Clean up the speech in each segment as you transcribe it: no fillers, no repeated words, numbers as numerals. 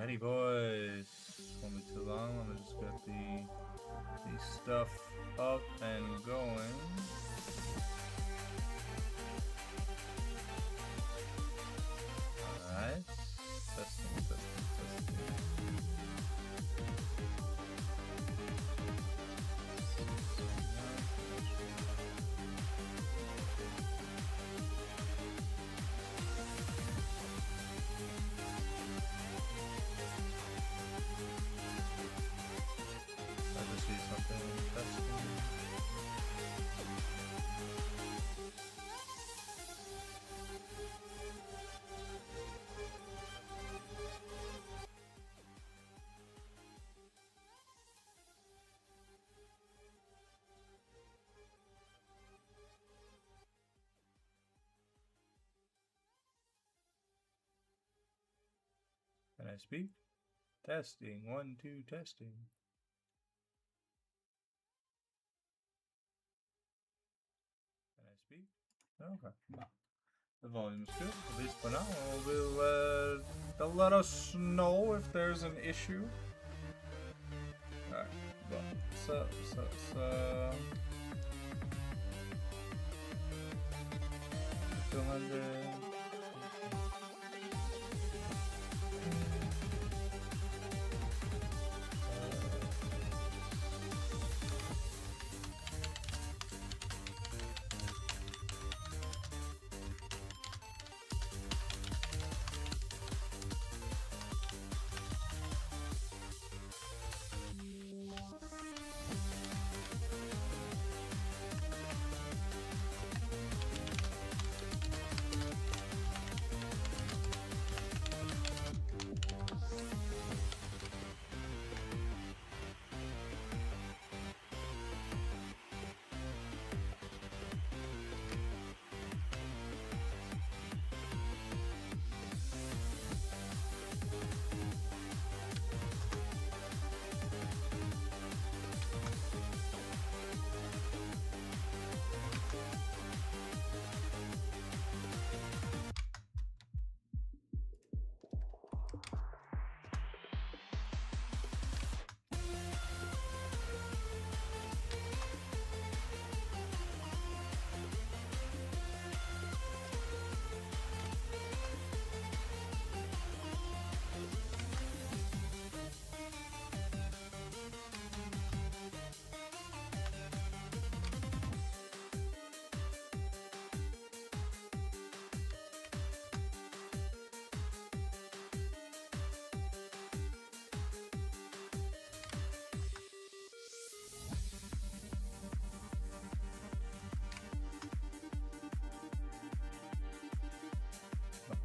Alrighty, boys. Won't be too long. Let me just get the stuff up and going. Alright. Testing. I just see something testing. Can I speak? Testing. 1, 2, testing. Can I speak? Okay. The volume's good, at least for now. They'll let us know if there's an issue. Alright, well, so 200.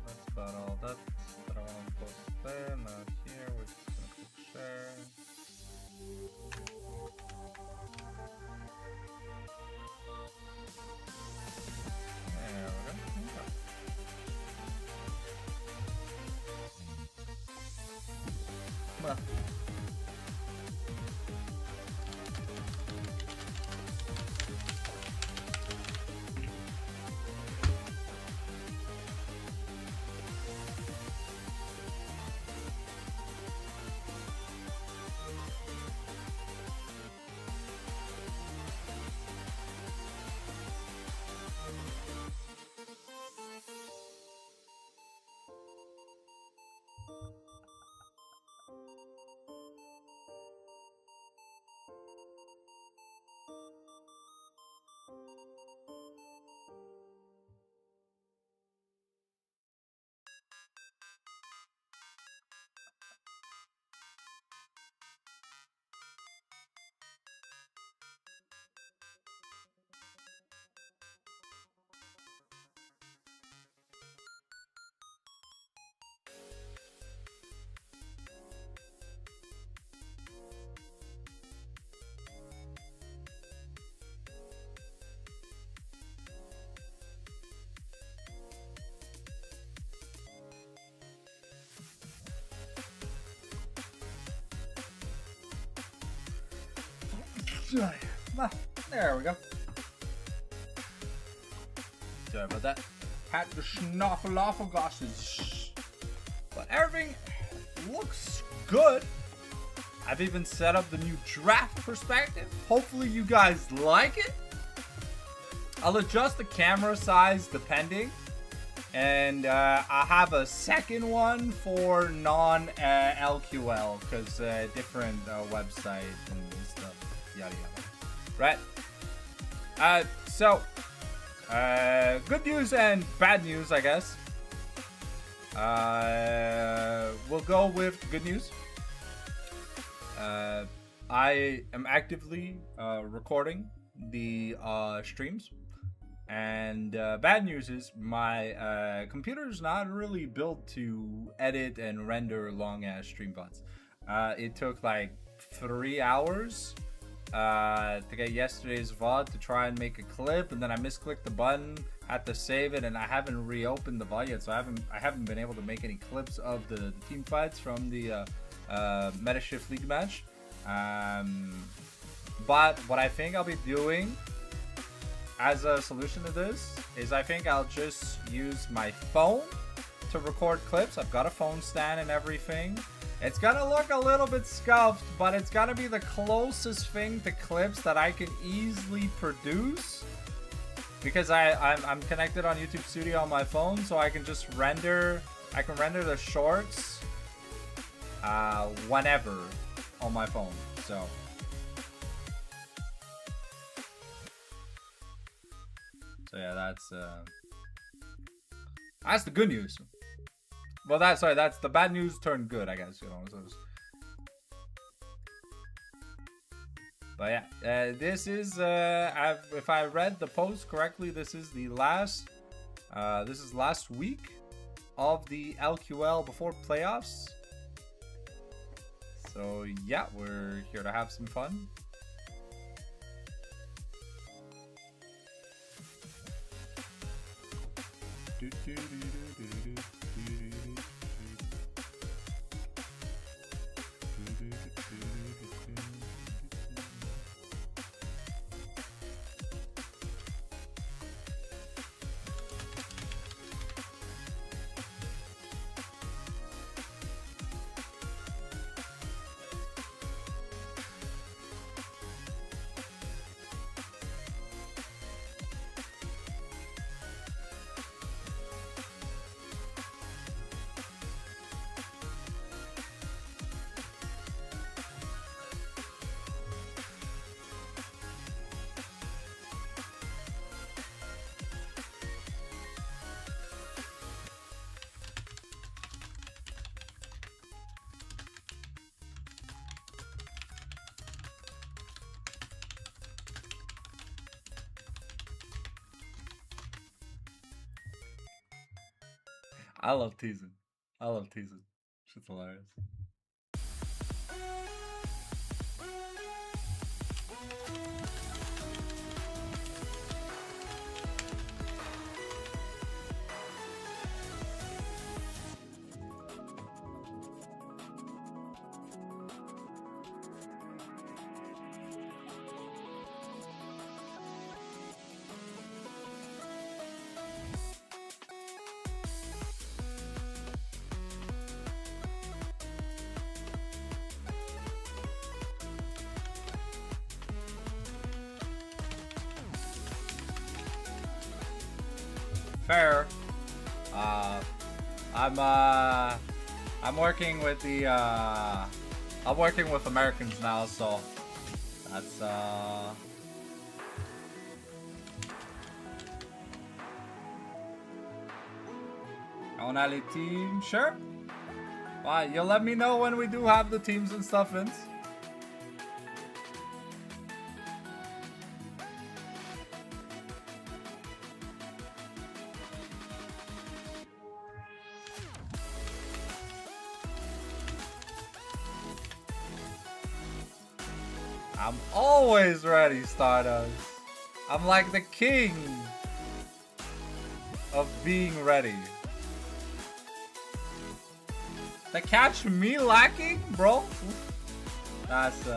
That's about all that I want to post there. Now here we're just gonna click share. There we go. Well. There we go. Sorry about that. Had to snuffle off of glasses. But everything looks good. I've even set up the new draft perspective. Hopefully you guys like it. I'll adjust the camera size depending. And I have a second one for non-LQL because different website and stuff, yada yada. Right? So, good news and bad news, I guess. We'll go with good news. I am actively recording the streams. And bad news is my computer is not really built to edit and render long ass stream VODs. It took like 3 hours to get yesterday's VOD to try and make a clip, and then I misclicked the button, had to save it, and I haven't reopened the VOD yet, so I haven't been able to make any clips of the team fights from the Meta Shift League match. But what I think I'll be doing as a solution to this is I think I'll just use my phone to record clips. I've got a phone stand and everything. It's gonna look a little bit scuffed, but it's gonna be the closest thing to clips that I can easily produce because I'm connected on YouTube Studio on my phone, so I can just render. I can render the shorts whenever on my phone. So yeah, that's the good news. Well, that's the bad news turned good, I guess, you know. So but yeah, this is if I read the post correctly, this is last week of the LQL before playoffs. So yeah, we're here to have some fun. I love teasing. Shit's hilarious. Fair. I'm working with the I'm working with Americans now, so that's on Ali team, sure. Why, you'll let me know when we do have the teams and stuff, Vince. I'm always ready, Stardust. I'm like the king of being ready. To catch me lacking, bro? That's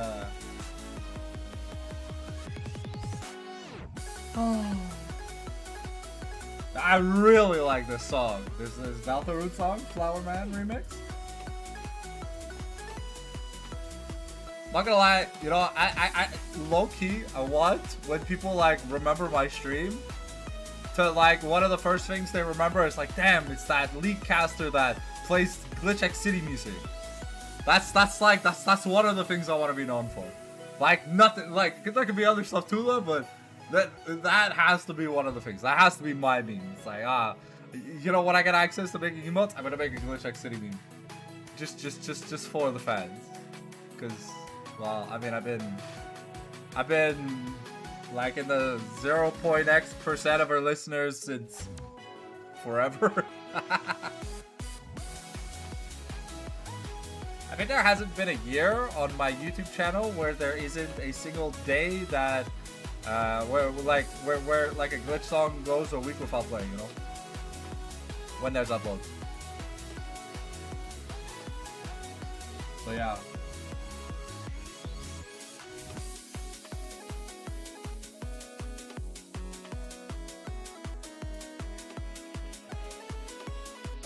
I really like this song. This Delta Root song, Flower Man remix. Not gonna lie, you know, I low-key, I want when people like remember my stream to like one of the first things they remember is like, damn, it's that lead caster that plays Glitch X City music. That's one of the things I want to be known for. Like nothing, like there could be other stuff too, though, but that has to be one of the things. That has to be my meme. It's like, you know, when I get access to making emotes, I'm gonna make a Glitch X City meme, just for the fans, because. Well, I mean, I've been like in the 0.x% of our listeners since forever. I think there hasn't been a year on my YouTube channel where there isn't a single day that where like a glitch song goes a week without playing, you know? When there's uploads. So yeah.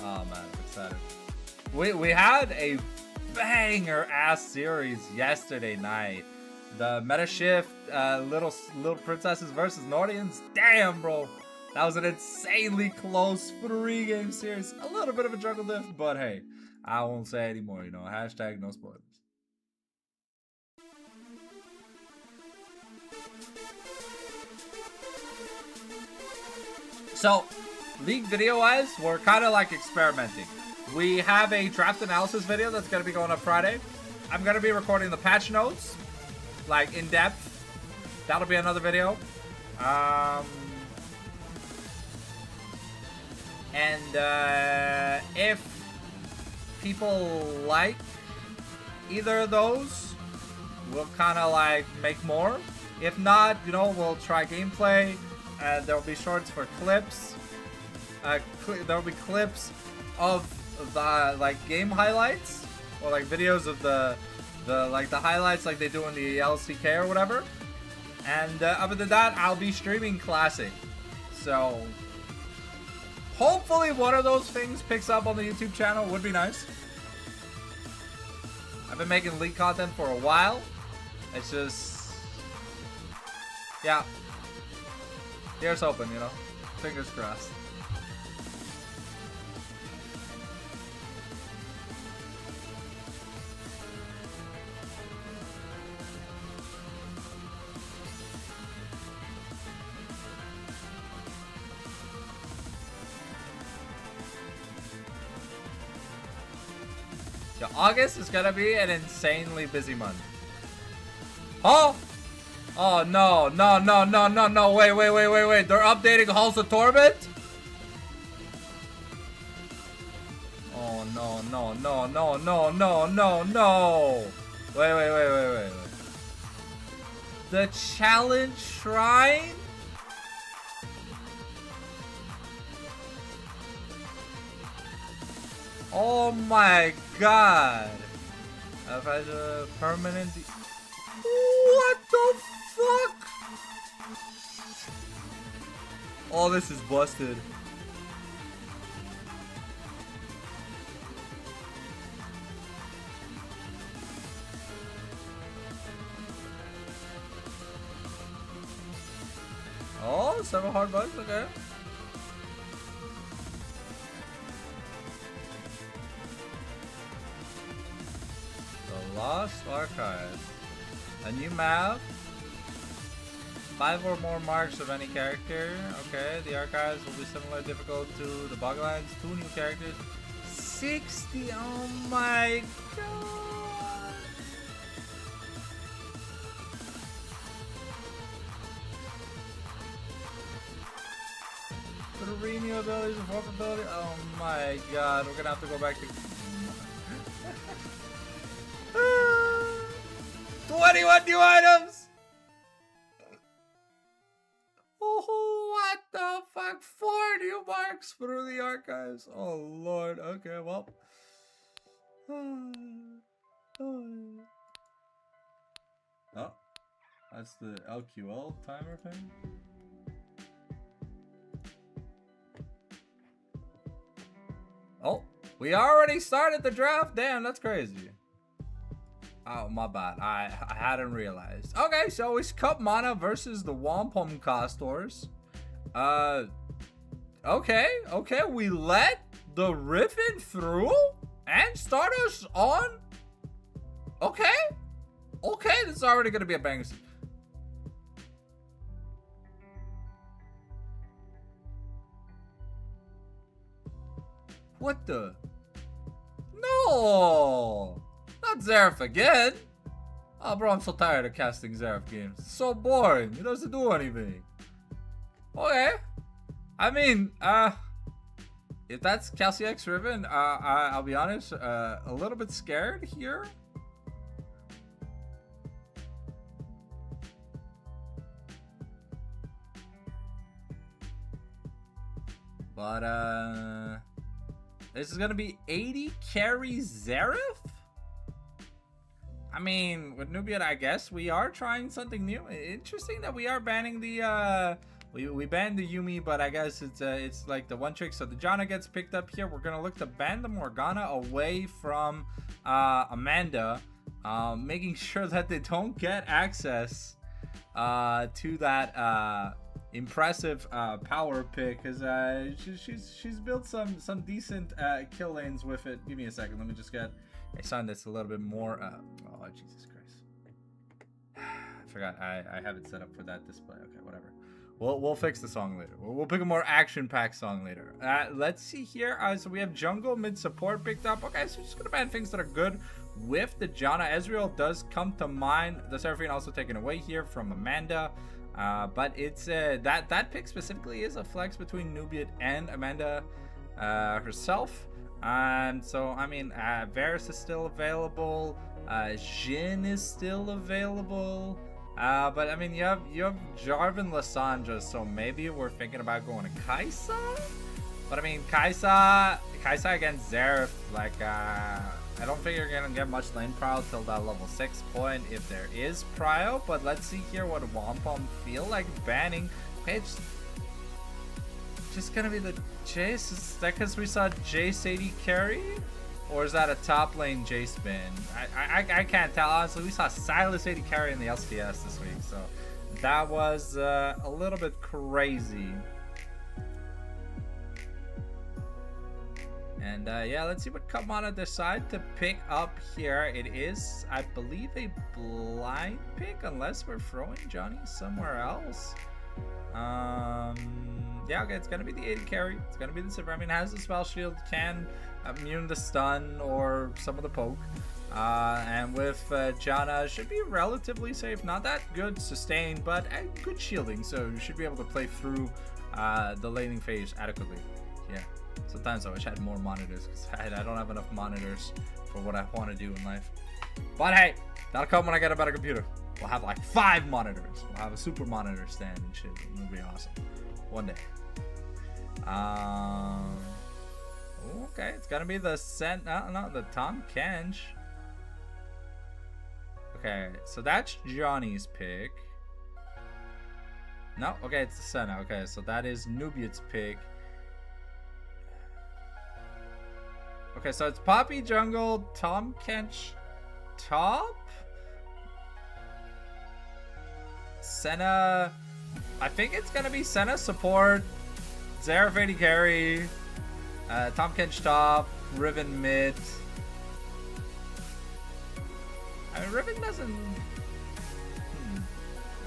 Oh man, I'm excited. We had a banger ass series yesterday night. The Meta Shift little Princesses versus Nordians. Damn, bro. That was an insanely close 3-game series. A little bit of a juggle diff, but hey, I won't say anymore, you know. Hashtag no spoilers. So, League video-wise, we're kind of like experimenting. We have a draft analysis video that's going to be going up Friday. I'm going to be recording the patch notes, like in depth. That'll be another video. And if people like either of those, we'll kind of like make more. If not, you know, we'll try gameplay. There'll be shorts for clips. There'll be clips of the like game highlights, or like videos of the highlights like they do in the LCK or whatever. And other than that, I'll be streaming Classic. So hopefully one of those things picks up on the YouTube channel. Would be nice. I've been making League content for a while. It's just, yeah. Here's hoping, you know. Fingers crossed. Yeah, August is gonna be an insanely busy month. Oh! Oh no, no, wait. They're updating Halls of Torment? Oh no. Wait. The challenge shrine? Oh my god. I've had a permanent. What the fuck? Oh, this is busted. Oh, 7 hard bugs, okay. The Lost Archive. A new map. 5 or more marks of any character. Okay, the archives will be similarly difficult to the Boglands. 2 new characters. 60. Oh my god. The renew abilities and warp ability. Oh my god. We're gonna have to go back to 21 new items! Oh, what the fuck? 4 new marks through the archives. Oh lord. Okay, well. Oh, that's the LQL timer thing. Oh, we already started the draft? Damn, that's crazy. Oh, my bad. I hadn't realized. Okay, so it's Cup Mana versus the Wampum Castors. Okay. We let the Riven through and start us on. Okay, this is already gonna be a banger. What the? No! Not Zeref again! Oh, bro, I'm so tired of casting Zeref games. It's so boring. It doesn't do anything. Okay. I mean, if that's Calci X Riven, I'll be honest, a little bit scared here. But, this is gonna be 80 carry Zeref? I mean, with Nubian, I guess we are trying something new. Interesting that we are banning the, we banned the Yumi, but I guess it's like the one trick. So the Janna gets picked up here. We're gonna look to ban the Morgana away from Amanda, making sure that they don't get access to that impressive power pick, because she's built some decent kill lanes with it. Give me a second. Let me just get a sign that's a little bit more. Oh, Jesus Christ! I forgot I have it set up for that display. Okay, whatever. We'll fix the song later. We'll pick a more action-packed song later. Let's see here. So we have jungle mid support picked up. Okay, so we're just gonna ban things that are good with the Janna. Ezreal does come to mind. The Seraphine also taken away here from Amanda. But it's that pick specifically is a flex between Nubian and Amanda herself. So I mean, Varus is still available. Jhin is still available. But I mean, you have Jarvan Lissandra, so maybe we're thinking about going to Kai'Sa. But I mean, Kai'Sa against Zeref, like I don't think you're gonna get much lane prio till that level 6 point if there is prio. But let's see here what Wampum feel like banning. Okay, just gonna be the Jace. Is that because we saw Jace 80 carry? Or is that a top lane Jace spin? I can't tell. Honestly, we saw Silas 80 carry in the LCS this week, so that was a little bit crazy. And yeah, let's see what Kamana decide to pick up here. It is, I believe, a blind pick, unless we're throwing Johnny somewhere else. Yeah, okay, it's gonna be the 80 carry. It's gonna be the Silver. I mean, has the spell shield, can immune the stun or some of the poke. And with Janna, should be relatively safe. Not that good sustain, but good shielding. So you should be able to play through the laning phase adequately. Yeah. Sometimes I wish I had more monitors, because I don't have enough monitors for what I want to do in life. But hey, that'll come when I get a better computer. We'll have like 5 monitors. We'll have a super monitor stand and shit. It'll be awesome. One day. Okay, it's gonna be the the Tahm Kench. Okay, so that's Johnny's pick. No, okay, it's the Senna. Okay, so that is Nubian's pick. Okay, so it's Poppy jungle, Tahm Kench top, Senna. I think it's gonna be Senna support, Zeref 80 carry, Tahm Kench top, Riven mid. I mean, Riven doesn't.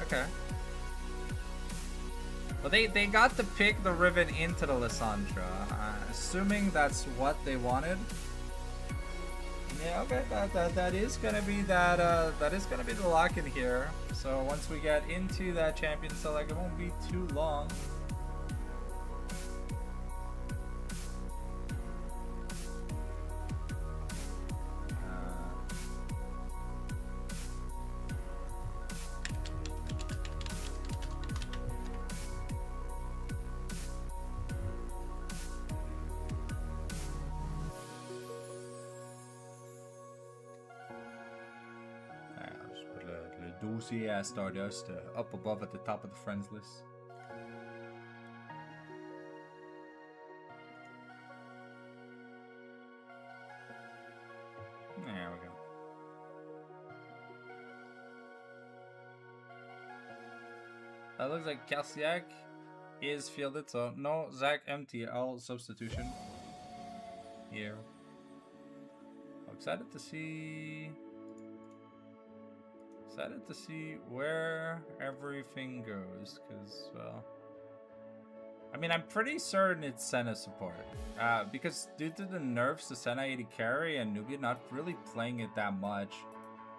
Okay. Well, they got to pick the Riven into the Lissandra, assuming that's what they wanted. Yeah, okay, that is gonna be that is gonna be the lock in here. So once we get into that champion select, it won't be too long. Doozy ass Stardust up above at the top of the friends list. There we go. That looks like Kalsiak is fielded, so no Zach MTL substitution here. I'm excited to see where everything goes, because, well, I mean, I'm pretty certain it's Senna support. Because due to the nerfs to Senna 80 carry and Nubia not really playing it that much,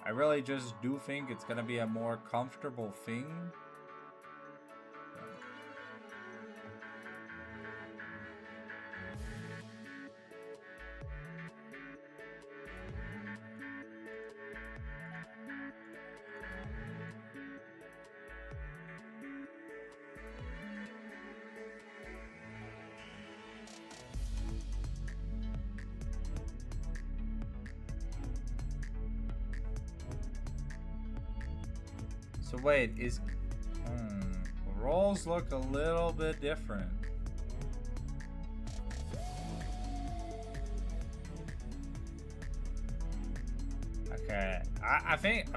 I really just do think it's gonna be a more comfortable thing. So wait, roles look a little bit different. Okay, I think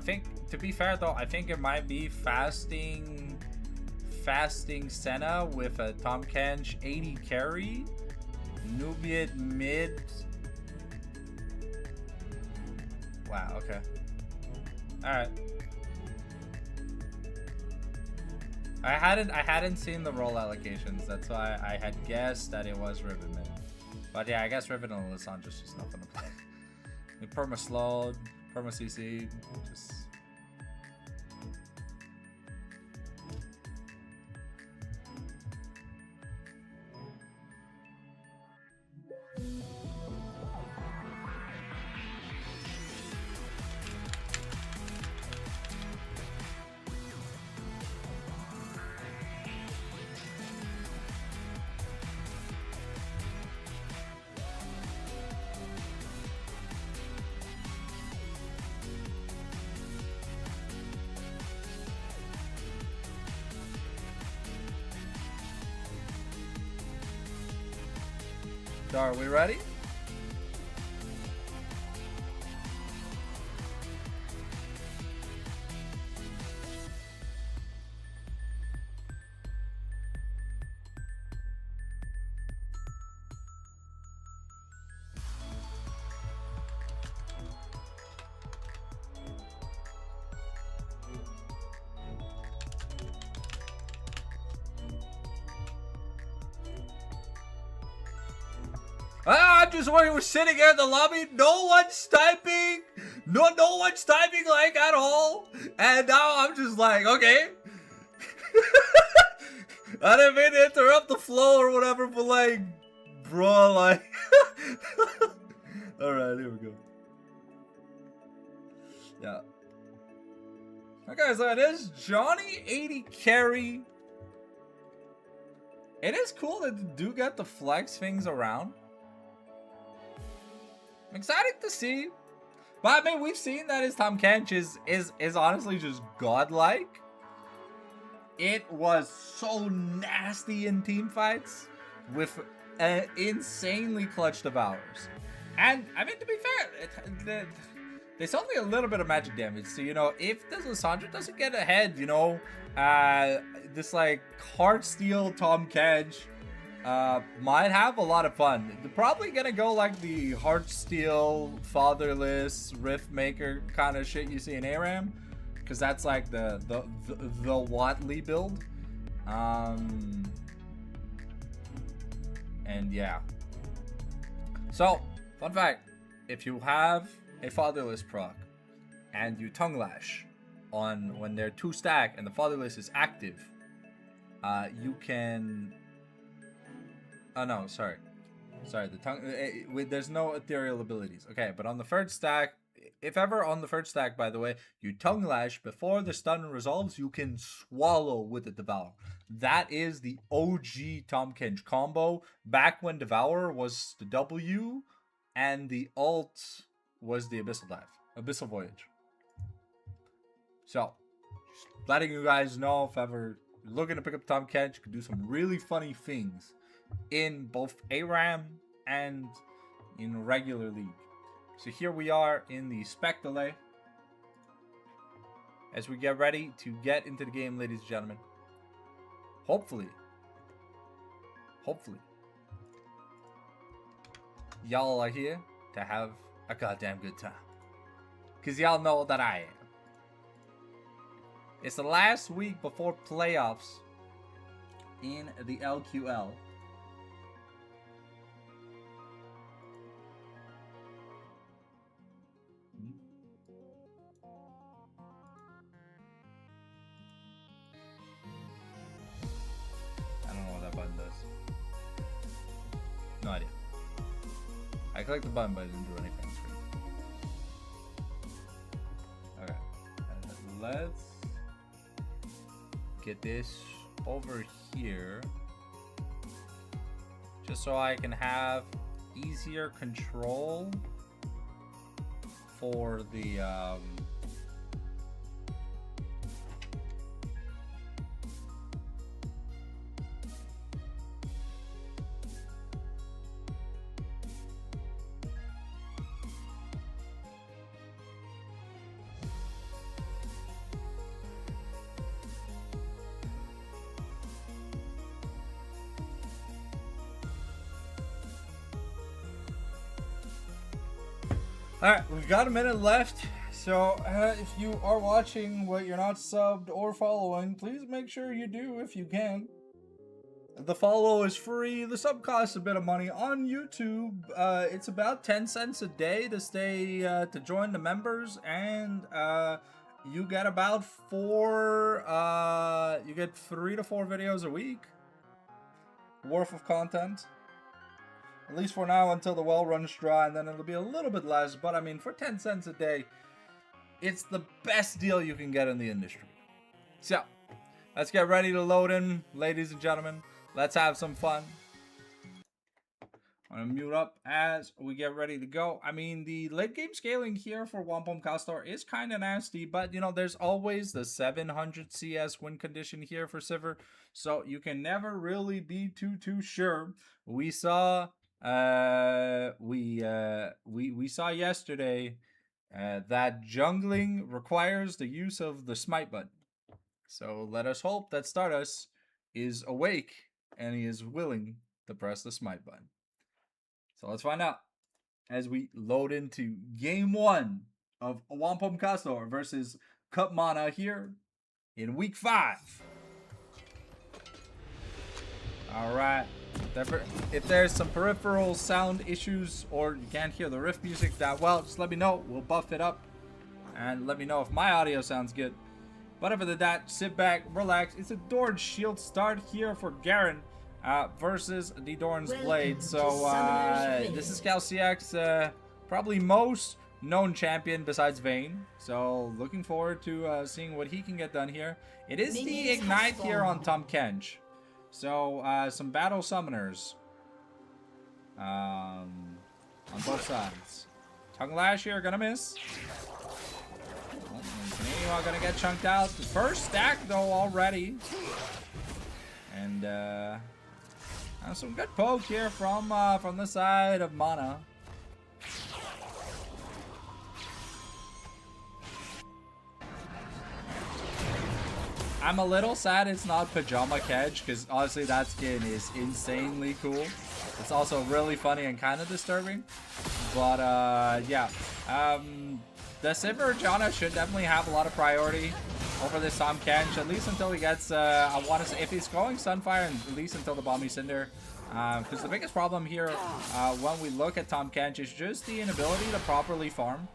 to be fair though, I think it might be fasting Senna with a Tom Kench 80 carry, Nubian mid. Wow. Okay. All right. I hadn't seen the role allocations. That's why I had guessed that it was Riven mid. But yeah, I guess Riven and Lissandra's just nothing to play. Perma slowed, perma CC, just. So are we ready? I'm just wondering, we're sitting here in the lobby, no one's typing, no one's typing like at all, and now I'm just like, okay. I didn't mean to interrupt the flow or whatever, but like, bro, like, alright, here we go. Yeah. Okay, so it is Johnny 80 carry. It is cool that you do get to flex things around. I'm excited to see. But I mean, we've seen that his Tom Kench is honestly just godlike. It was so nasty in team fights with insanely clutch devours. And I mean, to be fair, there's only a little bit of magic damage. So, you know, if this Lissandra doesn't get ahead, you know, this like Heartsteel Tom Kench might have a lot of fun. They're probably gonna go like the Heartsteel, Fatherless, Rift Maker kind of shit you see in ARAM, because that's like the Watley build. And yeah. So, fun fact: if you have a Fatherless proc and you Tongue Lash on when they're 2 stack and the Fatherless is active, you can. Oh no, sorry. The tongue. There's no ethereal abilities. Okay, but on the 3rd stack, if ever on the 3rd stack, by the way, you Tongue Lash before the stun resolves, you can swallow with the Devour. That is the OG Tom Kench combo. Back when Devour was the W, and the ult was the Abyssal Dive, Abyssal Voyage. So, just letting you guys know, if ever you're looking to pick up Tom Kench, you can do some really funny things in both ARAM and in regular league. So here we are in the spec delay as we get ready to get into the game, ladies and gentlemen. hopefully, y'all are here to have a goddamn good time. Because y'all know that I am. It's the last week before playoffs in the LQL. I don't know what that button does. No idea. I clicked the button, but it didn't do anything on screen. Okay. Let's get this over here. Just so I can have easier control for the Alright, we've got a minute left, so if you are watching but you're not subbed or following, please make sure you do if you can. The follow is free, the sub costs a bit of money. On YouTube, it's about 10 cents a day to stay, to join the members, and you get about 3 to 4 videos a week worth of content. At least for now, until the well runs dry, and then it'll be a little bit less. But I mean, for 10 cents a day, it's the best deal you can get in the industry. So, let's get ready to load in, ladies and gentlemen. Let's have some fun. I'm gonna mute up as we get ready to go. I mean, the late game scaling here for Wampum Castor is kind of nasty, but you know, there's always the 700 CS win condition here for Sivir, so you can never really be too sure. We saw we saw yesterday that jungling requires the use of the smite button. So let us hope that Stardust is awake and he is willing to press the smite button. So let's find out as we load into game 1 of Wampum Castor versus Cup Mana here in week 5. All right. If there's some peripheral sound issues or you can't hear the riff music that well, just let me know. We'll buff it up and let me know if my audio sounds good. But other than that, sit back, relax. It's a Doran's Shield start here for Garen versus the Doran's Blade. So this is CalCX, probably most known champion besides Vayne. So looking forward to seeing what he can get done here. It is the Ignite here on Tahm Kench. So, some battle summoners on both sides. Tongue Lash here, gonna miss. Canadian gonna get chunked out. The first stack, though, already. And, some good poke here from the side of Mana. I'm a little sad it's not Pajama Kedge, because honestly that skin is insanely cool. It's also really funny and kind of disturbing. But yeah, the Sivir Janna should definitely have a lot of priority over this Tahm Kench, at least until he gets, I want to say, if he's going Sunfire, at least until the Balmy Cinder. Because the biggest problem here when we look at Tahm Kench is just the inability to properly farm.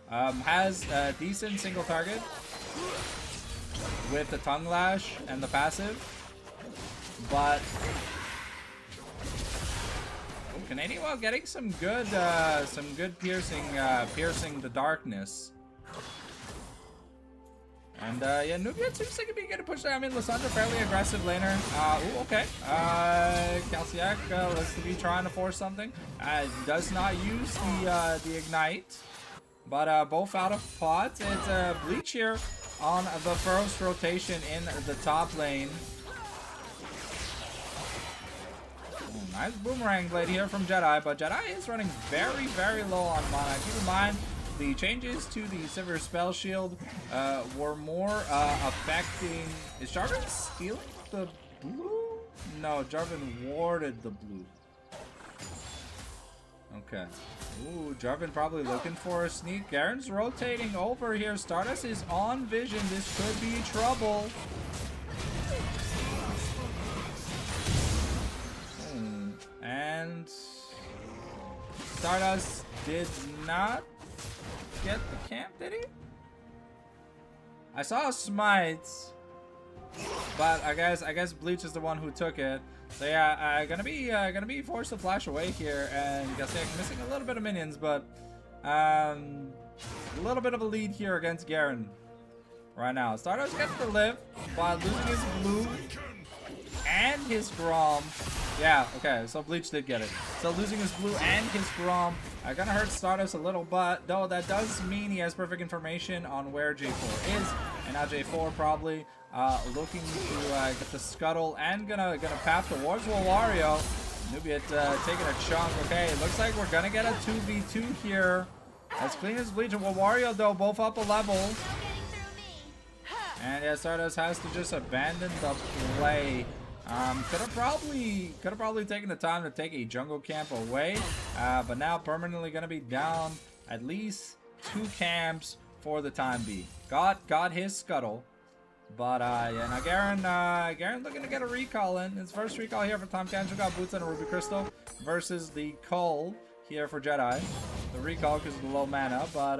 Has a decent single target with the Tongue Lash and the passive, but Canadian getting some good piercing the darkness. And yeah, Nubia seems like he'd be good to push that. I mean, Lissandra fairly aggressive laner. Ooh, okay. CalCX looks to be trying to force something. Does not use the Ignite. But both out of pots. It's a Bleach here on the first rotation in the top lane. Oh, nice Boomerang Blade here from Jedi, but Jedi is running very low on mana. Keep in mind, the changes to the Silver Spell Shield were more affecting... Is Jarvan stealing the blue? No, Jarvan warded the blue. Okay. Ooh, Jarvan probably looking for a sneak. Garen's rotating over here. Stardust is on vision. This could be trouble. And Stardust did not get the camp, did he? I saw a smite, but I guess Bleach is the one who took it. So yeah, gonna be forced to flash away here, and Gassiak missing a little bit of minions, but a little bit of a lead here against Garen right now. Stardust gets to live by losing his blue and his Grom. Yeah, okay, so Bleach did get it. So losing his blue and his Grom gonna hurt Stardust a little, but though that does mean he has perfect information on where J4 is, and now J4 probably looking to get the scuttle and gonna path towards Wario. Nubiet taking a chunk. Okay, it looks like we're gonna get a 2v2 here. As clean as Bleach and Wario though, both up a level. And yeah, Stardust has to just abandon the play. Could have probably taken the time to take a jungle camp away, but now permanently gonna be down at least 2 camps for the time being. Got his scuttle, but yeah, now Garen looking to get a recall in. His first recall here for Tahm Kench. Got boots and a Ruby Crystal versus the Cole here for Jedi. The recall because of the low mana, but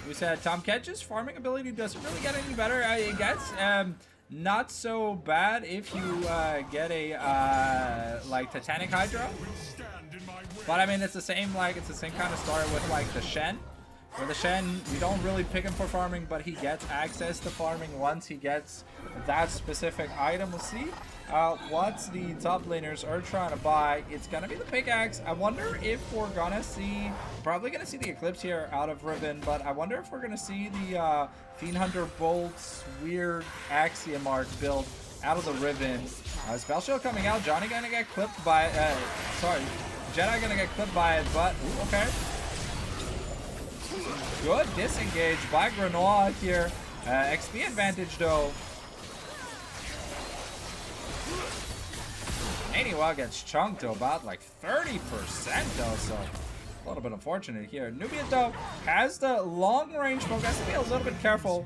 we said Tahm Kench's farming ability doesn't really get any better. I guess. Not so bad if you get a like Titanic Hydra, but I mean it's the same kind of story with like the Shen, where the Shen you don't really pick him for farming, but he gets access to farming once he gets that specific item. We'll see what the top laners are trying to buy. It's gonna be the pickaxe. I wonder if we're gonna see, probably gonna see the Eclipse here out of Riven, but I wonder if we're gonna see the Fiend Hunter Bolt's weird Axiom Arc build out of the Riven. Spell Shield coming out. Johnny gonna get clipped by, Jedi gonna get clipped by it, but, ooh, okay. Good disengage by Grenoir here. XP advantage though. Anyway, gets chunked to about like 30% though, so a little bit unfortunate here. Nubian though has the long range smoke. Has to be a little bit careful.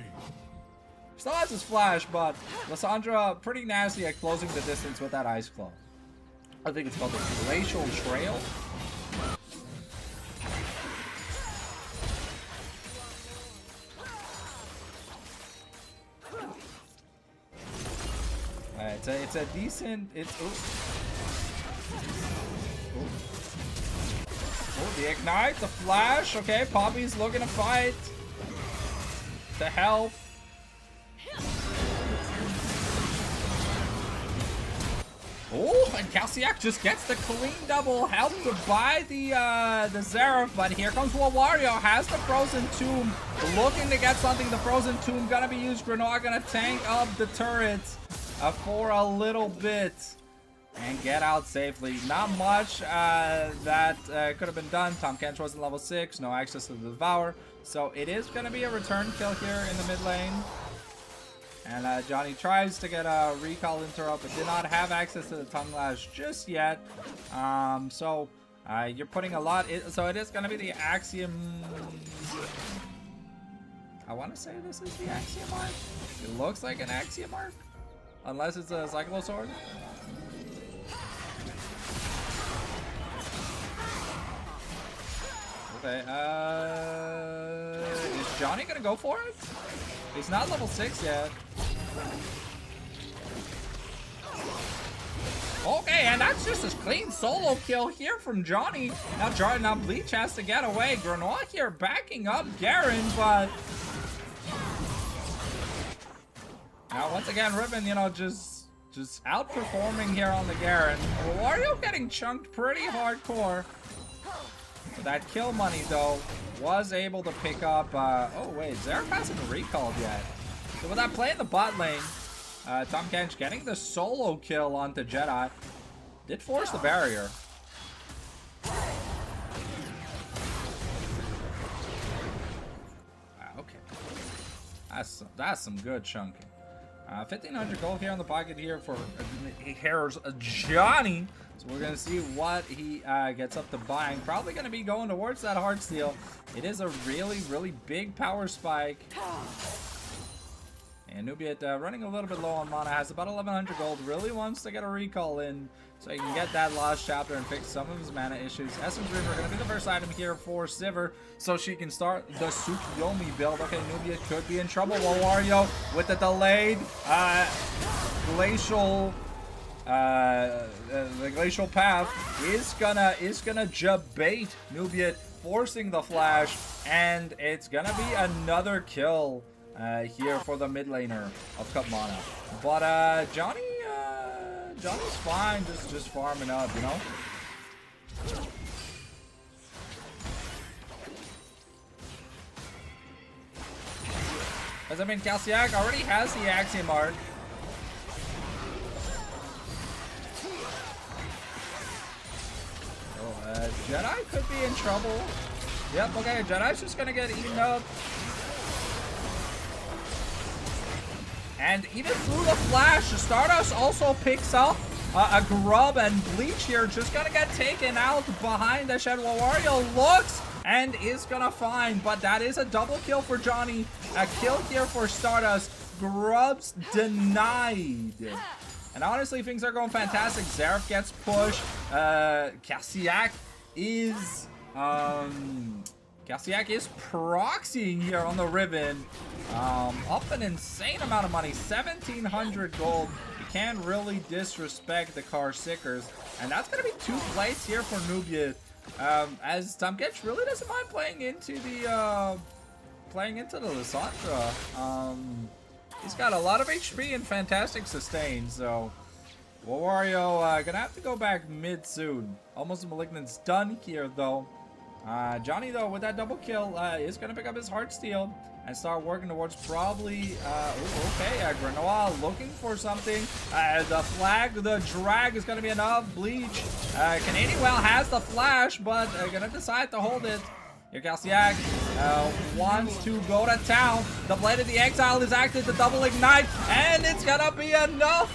Still has his flash, but Lissandra pretty nasty at closing the distance with that Ice Claw. I think it's called the Glacial Trail. It's a decent. Oh, the ignite, the flash. Okay, Poppy's looking to fight to help. Oh, and Calciac just gets the clean double, helped by the Xerath, but here comes Wario, has the Frozen Tomb, looking to get something. The Frozen Tomb gonna be used. Grenoir gonna tank up the turrets for a little bit and get out safely. Not much that could have been done. Tahm Kench wasn't level 6, no access to the Devour, so it is gonna be a return kill here in the mid lane. And Johnny tries to get a recall interrupt, but did not have access to the Tongue Lash just yet. So you're putting a lot so it is going to be the Axiom. I want to say this is the Axiom Arc. It looks like an Axiom Arc, unless it's a Cyclo Sword. Okay, is Johnny going to go for it? He's not level 6 yet. Okay, and that's just a clean solo kill here from Johnny. Now Bleach has to get away. Grenoir here backing up Garen, but now once again Riven, you know, just outperforming here on the Garen. Wario getting chunked pretty hardcore. That kill money though was able to pick up. Oh wait, Xerath hasn't recalled yet. So with that play in the bot lane, Tahm Kench getting the solo kill onto Jedi. Did force the barrier. That's some good chunking. 1,500 gold here in the pocket here for Hair's Johnny. So we're going to see what he gets up to buying. Probably going to be going towards that hard steel. It is a really, really big power spike. And Nubiet running a little bit low on mana, has about 1,100 gold, really wants to get a recall in so he can get that Lost Chapter and fix some of his mana issues. Essence River going to be the first item here for Sivir so she can start the Tsukiyomi build. Okay, Nubiet could be in trouble. Wario with the delayed glacial the glacial path is gonna jabait Nubiet, forcing the flash, and it's gonna be another kill here for the mid laner of Cup Mana. But Johnny's fine, just farming up, you know. As I mean, Calciac already has the Axiom Art. Jedi could be in trouble. Yep, okay, Jedi's just gonna get eaten up. And even through the flash, Stardust also picks up a grub, and Bleach here just gonna get taken out behind the shed. Wario looks and is gonna find, but that is a double kill for Johnny. A kill here for Stardust. Grubs denied. And honestly, things are going fantastic. Xerath gets pushed. Calciac is proxying here on the Riven. Up an insane amount of money, 1,700 gold. You can't really disrespect the Karsikers. And that's going to be 2 plates here for Nubiet. As Tomketch really doesn't mind playing into the Lissandra. He's got a lot of HP and fantastic sustain, so Wario gonna have to go back mid soon. Almost Malignant's done here though. Johnny though with that double kill is gonna pick up his Heartsteel and start working towards probably Granola looking for something. The drag is gonna be enough. Bleach. Canadian Well has the flash, but gonna decide to hold it. Here Calciac wants to go to town. The Blade of the Exile is active to double ignite, and it's gonna be enough.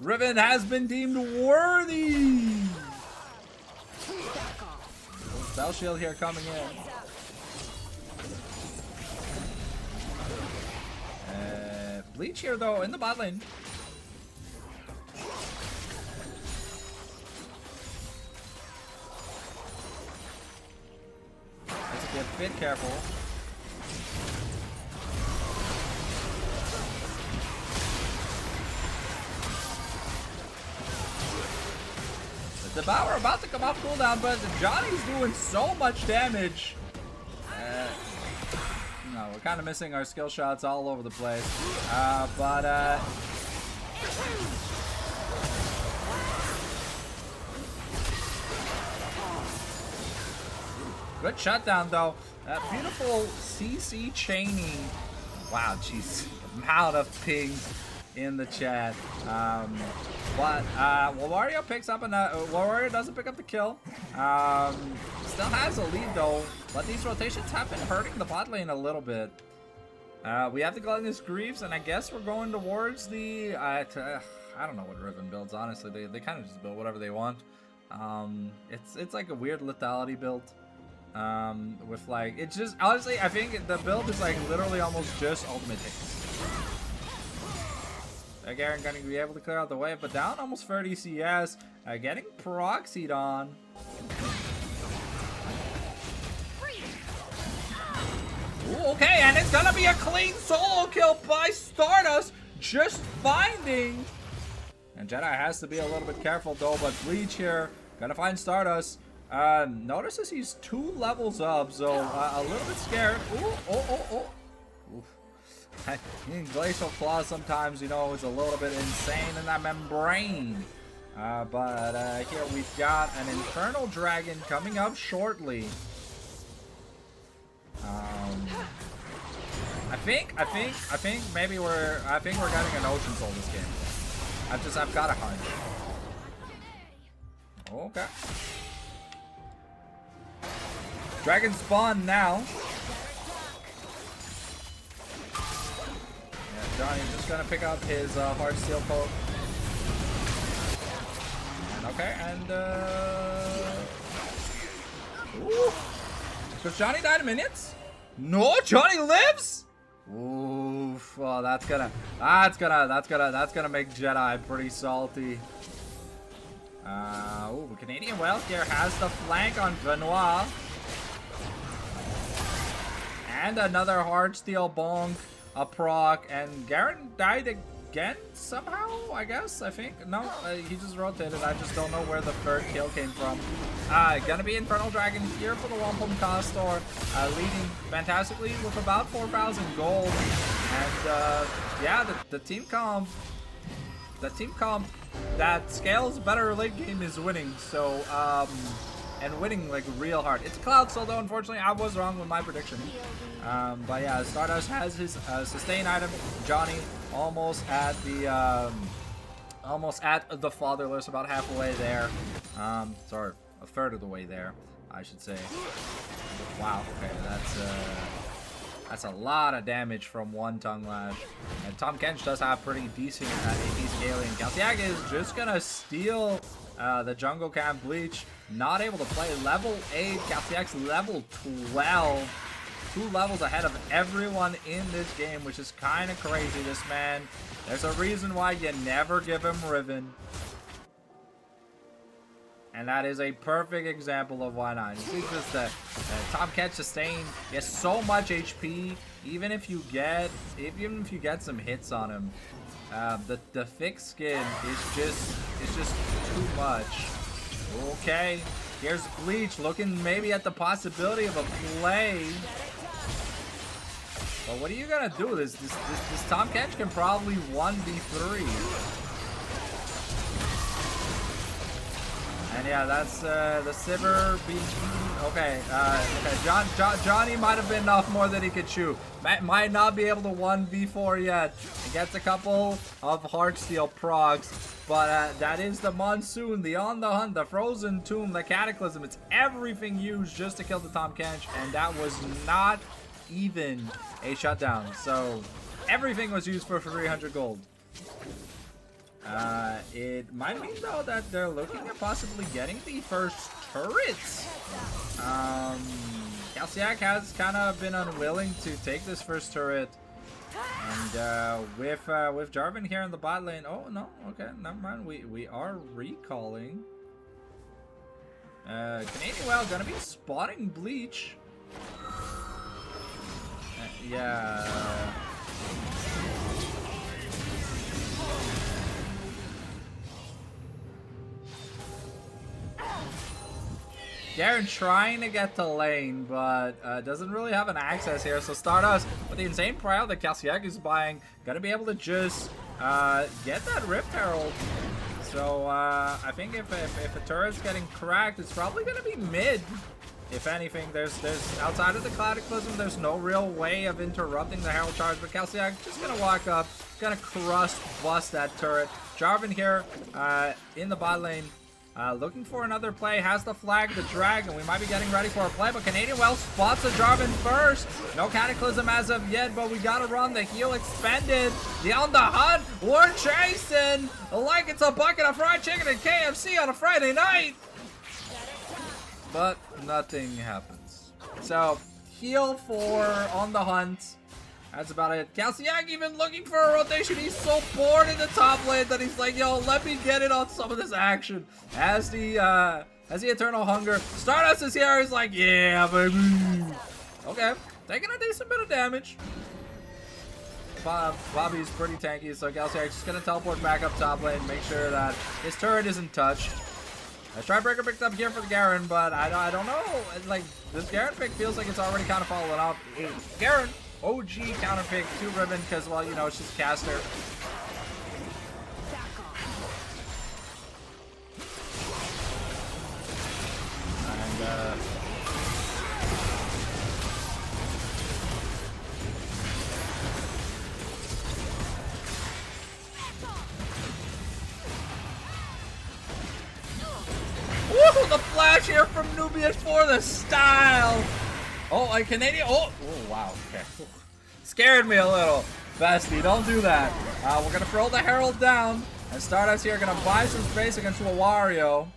Riven has been deemed worthy. Spell Shield here coming in. Bleach here though in the bot lane. Be a bit careful. The Devour about to come off cooldown, but Johnny's doing so much damage. No, we're kind of missing our skill shots all over the place. Good shutdown though. Beautiful CC chaining. Wow, jeez, amount of pings in the chat. Wario picks up Wario doesn't pick up the kill. Still has a lead though, but these rotations have been hurting the bot lane a little bit. We have the Gluttonous Greaves, and I guess we're going towards the I don't know what Riven builds. Honestly, they kind of just build whatever they want. It's like a weird lethality build. With like, it's just, honestly, I think the build is like literally almost just ultimate hits. Garen gonna be able to clear out the wave, but down almost 30 CS, getting proxied on. Ooh, okay, and it's gonna be a clean solo kill by Stardust, just finding. And Jedi has to be a little bit careful though, but Bleach here, gonna find Stardust. Notices he's 2 levels up, so a little bit scared. Ooh. Glacial Claw sometimes, you know, is a little bit insane in that membrane. But here we've got an Infernal Dragon coming up shortly. I think maybe we're getting an Ocean Soul this game. I've got a hunch. Okay. Dragon spawn now. Johnny's just gonna pick up his hard steel poke. And okay, and ooh. Does Johnny die to minions? No, Johnny lives? Oof, well, that's gonna make Jedi pretty salty. Ooh, Canadian Whale here has the flank on Benoit. And another hard steel bonk, a proc, and Garen died again somehow, I guess, I think. No, he just rotated. I just don't know where the third kill came from. Gonna be Infernal Dragon here for the Wampum Castor, leading fantastically with about 4,000 gold. And yeah, the team comp that scales better late game is winning. So and winning like real hard. It's Cloud still though, unfortunately. I was wrong with my prediction. But yeah, Stardust has his sustain item. Johnny almost at the fatherless, about halfway there. Sorry, a third of the way there, I should say. Wow, okay, that's a lot of damage from one Tongue Lash. And Tom Kench does have pretty decent AP scaling. Calciac is just gonna steal the Jungle Camp Bleach. Not able to play level 8. Calciac's level 12. 2 levels ahead of everyone in this game, which is kind of crazy. This man, there's a reason why you never give him Riven. And that is a perfect example of why not. You see just the Tom Kench sustain. He has so much HP. Even if you get some hits on him, the thick skin is just too much. Okay, here's Bleach looking maybe at the possibility of a play. But what are you gonna do? This Tom Kench can probably 1v3. And yeah, that's the Sivir being eaten. Okay, Johnny might have been off more than he could chew. Might not be able to 1v4 yet. He gets a couple of Heartsteel procs, but that is the Monsoon, the On the Hunt, the Frozen Tomb, the Cataclysm. It's everything used just to kill the Tom Kench, and that was not even a shutdown. So everything was used for 300 gold. It might mean though that they're looking at possibly getting the first turrets. Calciac has kind of been unwilling to take this first turret, and with Jarvan here in the bot lane. Oh no, okay, never mind. We are recalling. Canadian Whale gonna be spotting Bleach. Yeah. Garen trying to get to lane, but doesn't really have an access here. So Stardust, with the insane prio that Calciac is buying, gonna be able to just get that Rift Herald. So I think if a turret's getting cracked, it's probably gonna be mid. If anything, there's outside of the Cataclysm, there's no real way of interrupting the Herald charge. But Calciac just gonna walk up, gonna bust that turret. Jarvan here in the bot lane. Looking for another play, has the flag, the dragon. We might be getting ready for a play, but Canadian Whale spots the Jarvan first. No Cataclysm as of yet, but we gotta run. The heal expended. The On the Hunt, we're chasing like it's a bucket of fried chicken at KFC on a Friday night. But nothing happens. So, heal for On the Hunt. That's about it. Calciac even looking for a rotation. He's so bored in the top lane that he's like, yo, let me get in on some of this action. As the Eternal Hunger. Stardust is here. He's like, yeah, baby. Okay, taking a decent bit of damage. Bobby's pretty tanky, so Calciac's just gonna teleport back up top lane, make sure that his turret isn't touched. Stridebreaker picked up here for the Garen, but I don't know. Like, this Garen pick feels like it's already kind of fallen off. Garen. OG counter pick to Riven because, well, you know, it's just Castor. And, woo! The flash here from Nubian for the style! Oh, a Canadian. Oh, wow. Okay. Scared me a little. Bestie, don't do that. We're gonna throw the Herald down. And Stardust here gonna buy some space against a Wario.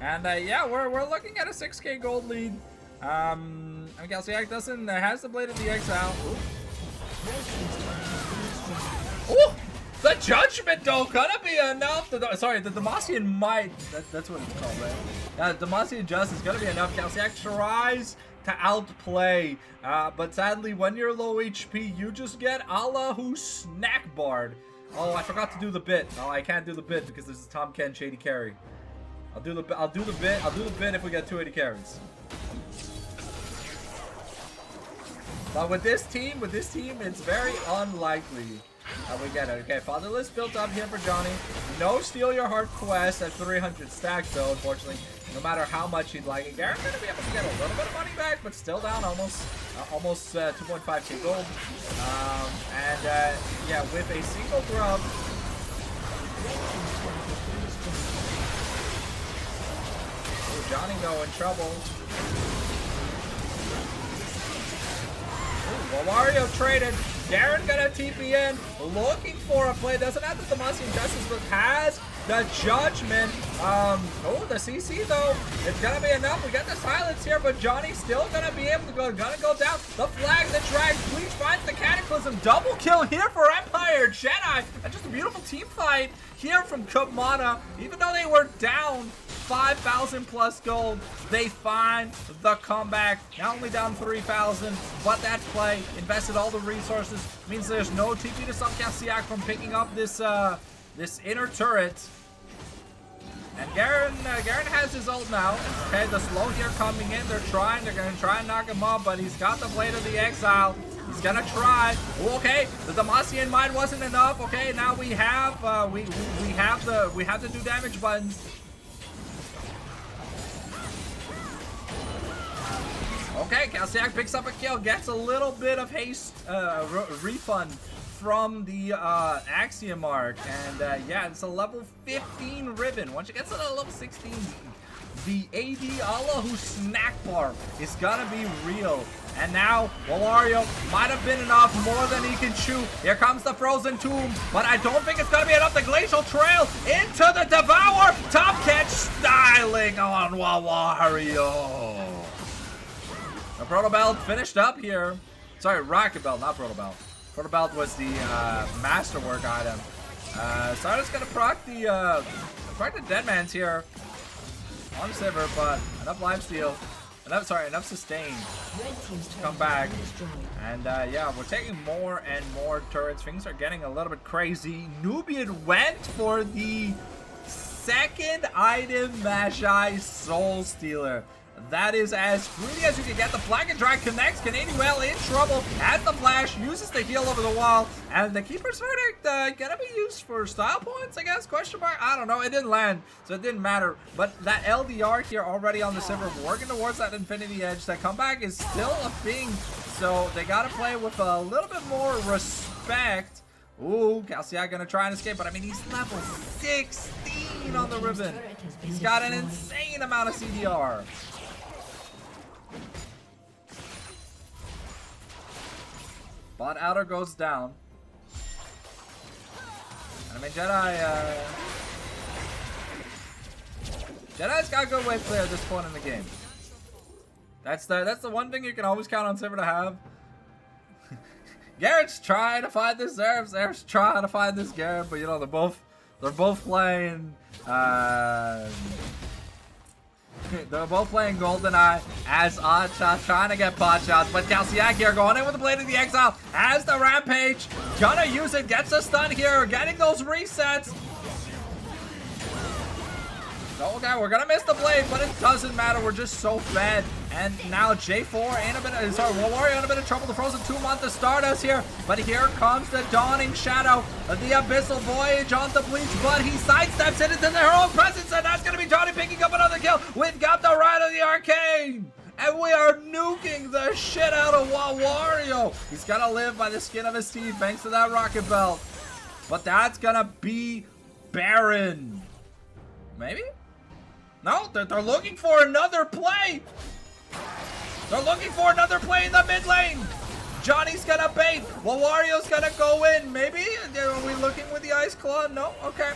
And yeah, we're looking at a 6k gold lead. I mean, Calciac has the Blade of the Exile. Ooh, the Judgment though gonna be enough. Sorry, the Demacian Might. That's what it's called, right? Yeah, the Demacian Justice is gonna be enough. Calciac tries to outplay, but sadly, when you're low HP, you just get Allahu Snack Barred. Oh, I forgot to do the bit. Oh, I can't do the bit because this is Tom Ken Shady Carry. I'll do the bit if we get 280 carries. But with this team, it's very unlikely that we get it. Okay, Fatherless built up here for Johnny. No Steal Your Heart quest at 300 stacks though, unfortunately. No matter how much he'd like it. Garen's gonna be able to get a little bit of money back, but still down almost 2.5k gold. Yeah, with a single grub. Oh, Johnny though in trouble. Ooh, Wario traded. Garen gonna TP in, looking for a play. Doesn't have the Demacian Justice, but has the Judgment. Oh, the CC though. It's gonna be enough. We got the silence here, but Johnny's still gonna be able to go. Gonna go down. The flag, the drag. Bleach finds the Cataclysm. Double kill here for Empire Jedi. And just a beautiful team fight here from Kumana. Even though they were down 5,000 plus gold, they find the comeback. Not only down 3,000, but that play invested all the resources. Means there's no TP to stop Calciac from picking up this this inner turret. And Garen has his ult now. Okay, the slow here coming in. They're gonna try and knock him up, but he's got the Blade of the Exile. He's gonna try. Okay, the Demacian Might wasn't enough. Okay, now we have the do damage buttons. Okay, Calciac picks up a kill, gets a little bit of haste refund from the Axiom Mark, and yeah, it's a level 15 ribbon. Once it gets to the level 16, the AD Allahu Snack Bar is gonna be real. And now, Wario might have been enough, more than he can chew. Here comes the Frozen Tomb, but I don't think it's gonna be enough. The Glacial Trail into the Devour. Top catch styling on Wario. The Proto Belt finished up here. Sorry, Rocket Belt, not Proto Belt. Proto Belt was the Masterwork item. So I'm just gonna proc the Deadman's here on Sivir, but enough lifesteal. Enough sustain to come back. And yeah, we're taking more and more turrets. Things are getting a little bit crazy. Nubian went for the second item, Magi Soul Stealer. That is as greedy as you can get. The Flag and Drag connects. Canadian Whale in trouble. Has the flash. Uses the heal over the wall. And the Keeper's Verdict gonna be used for style points, I guess? Question mark? I don't know. It didn't land, so it didn't matter. But that LDR here already on the Sivir, working towards that Infinity Edge. That comeback is still a thing. So they gotta play with a little bit more respect. Ooh, Calciac gonna try and escape, but I mean, he's level 16 on the ribbon. He's got an insane amount of CDR. Bot outer goes down. I mean, Jedi's got good wave clear at this point in the game. That's the one thing you can always count on Sivir to have. Garrett's trying to find this Zerf. Zerf's trying to find this Garrett, but you know they're both playing. They're both playing GoldenEye as Oddshot trying to get pot shots, but Calciac here going in with the Blade of the Exile as the Rampage. Gonna use it, gets a stun here, getting those resets. Okay, we're gonna miss the blade, but it doesn't matter. We're just so fed. And now J4 in a bit of, Wario in a bit of trouble. The Frozen Tomb on the Stardust here, but here comes the Dawning Shadow of the Abyssal Voyage on the Bleach, but he sidesteps it into the Heroic Presence, and that's gonna be Johnny picking up another kill. We've got the Ride of the Arcane, and we are nuking the shit out of Wario. He's gonna live by the skin of his teeth thanks to that Rocket Belt, but that's gonna be Baron. Maybe? No, they're looking for another play. They're looking for another play in the mid lane. Johnny's gonna bait. Well, Wario's gonna go in. Maybe? Are we looking with the Ice Claw? No? Okay.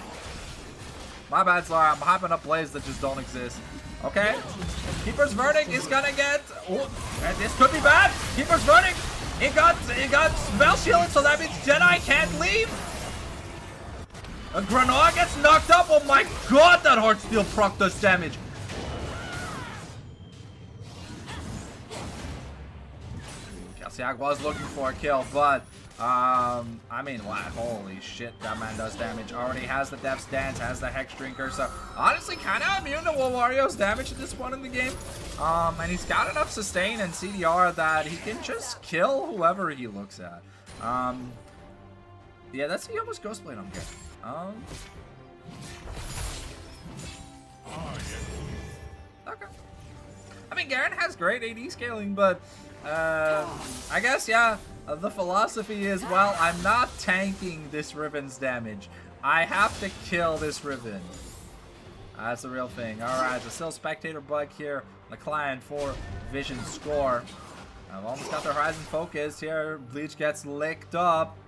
My bad, sorry. I'm hyping up plays that just don't exist. Okay. Keeper's Verdict is gonna get... Oh, and this could be bad. Keeper's Verdict. It got spell shielded, so that means Jedi can't leave. A Granola gets knocked up. Oh my god, that Heartsteel proc does damage. Calciac was looking for a kill, but I mean, wow, holy shit, that man does damage. Already has the Death's Dance, has the Hex Drinker, so honestly kind of immune to Wario's damage at this point in the game. And he's got enough sustain and CDR that he can just kill whoever he looks at. Yeah, that's the almost Ghostblade I'm getting. Okay. I mean, Garen has great AD scaling, but I guess, yeah, the philosophy is, well, I'm not tanking this Riven's damage. I have to kill this Riven. That's the real thing. Alright, there's still Spectator Bug here. The client for Vision score. I've almost got the Horizon Focus here. Bleach gets licked up.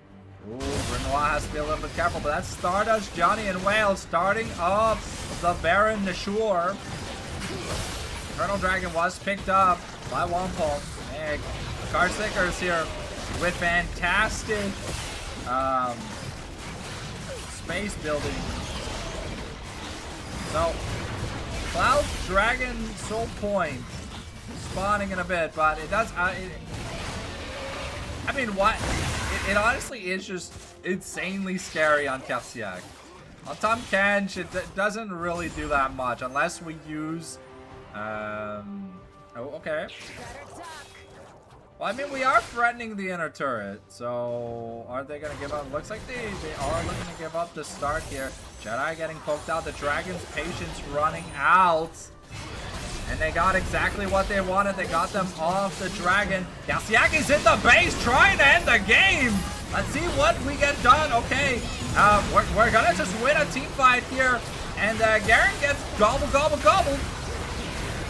Ooh, Renoir has to be a little bit careful, but that's Stardust, Johnny, and Whale starting up the Baron Nashor. Eternal Dragon was picked up by Wampum. And Carsickers here with fantastic space building. So, Cloud Dragon Soul Point spawning in a bit, but it does. I mean, what? It honestly is just insanely scary on Calciac. On Tahm Kench, it doesn't really do that much unless we use. Oh, okay. Well, I mean, we are threatening the inner turret, so are they going to give up? Looks like they are looking to give up the start here. Jedi getting poked out. The Dragon's patience running out. And they got exactly what they wanted. They got them off the Dragon. Calciac is in the base trying to end the game. Let's see what we get done. Okay, we're going to just win a team fight here. And Garen gets gobbled.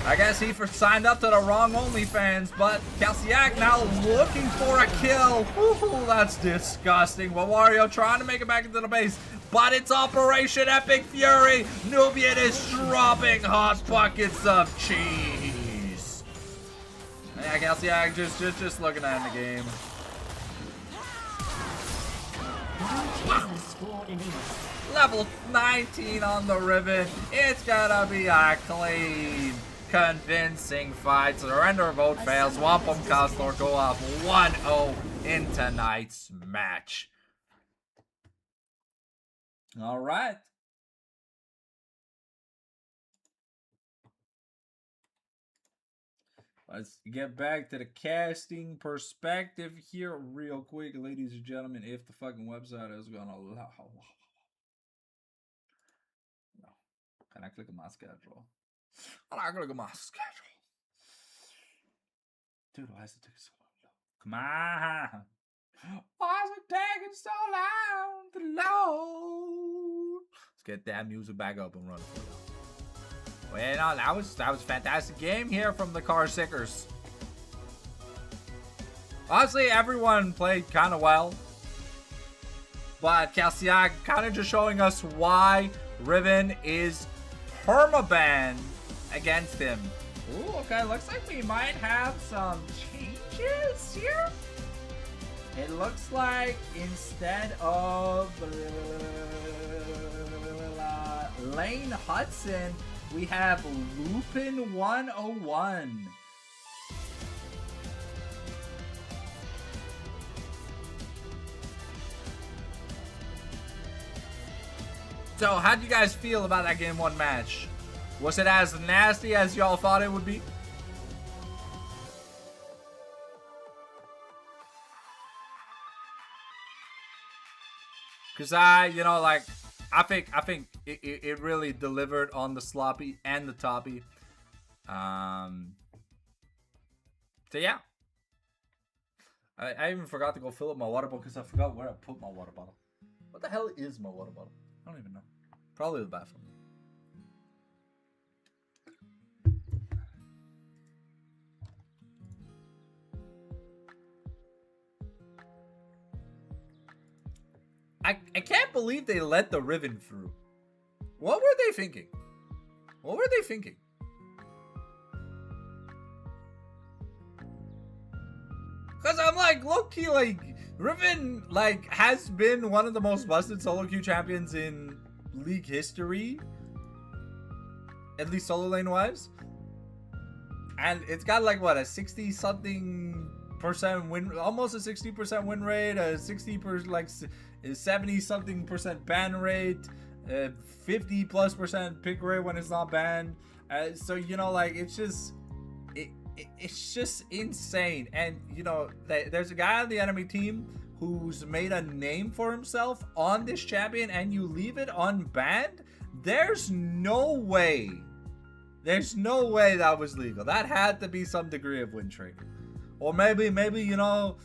I guess he signed up to the wrong OnlyFans, but Calciac now looking for a kill. Ooh, that's disgusting. Wario trying to make it back into the base, but it's Operation Epic Fury. Nubian is dropping hot buckets of cheese. Yeah, Calciac just looking at the game. Level 19 on the Riven. It's gonna be a clean, convincing fight. Surrender vote fails. Wampum Castor go up 1-0 in tonight's match. All right. Let's get back to the casting perspective here real quick, ladies and gentlemen. If the fucking website is gonna allow. No. Can I click on my schedule? I'm not gonna go my schedule. Dude, why is it taking so long? Come on. Why is it taking so long to load? Let's get that music back up and running. Well, no, that was a fantastic game here from the Carsickers. Honestly, everyone played kind of well. But Calciac kind of just showing us why Riven is permaban against him. Ooh, okay, looks like we might have some changes here. It looks like instead of Lane Hudson, we have Lupin 101. So, how do you guys feel about that Game 1 match? Was it as nasty as y'all thought it would be? Because I think it really delivered on the sloppy and the toppy. So yeah. I even forgot to go fill up my water bottle because I forgot where I put my water bottle. What the hell is my water bottle? I don't even know. Probably the bathroom. I can't believe they let the Riven through. What were they thinking? What were they thinking? Cause I'm like, low-key, like, Riven, like, has been one of the most busted solo queue champions in League history. At least solo lane wise. And it's got like what, a 60-something% win, almost a 60% win rate, a 60% like 70-something% ban rate, 50+% pick rate when it's not banned. So you know, like it's just insane. And you know, there's a guy on the enemy team who's made a name for himself on this champion, and you leave it unbanned. There's no way that was legal. That had to be some degree of win trading. Or maybe, you know,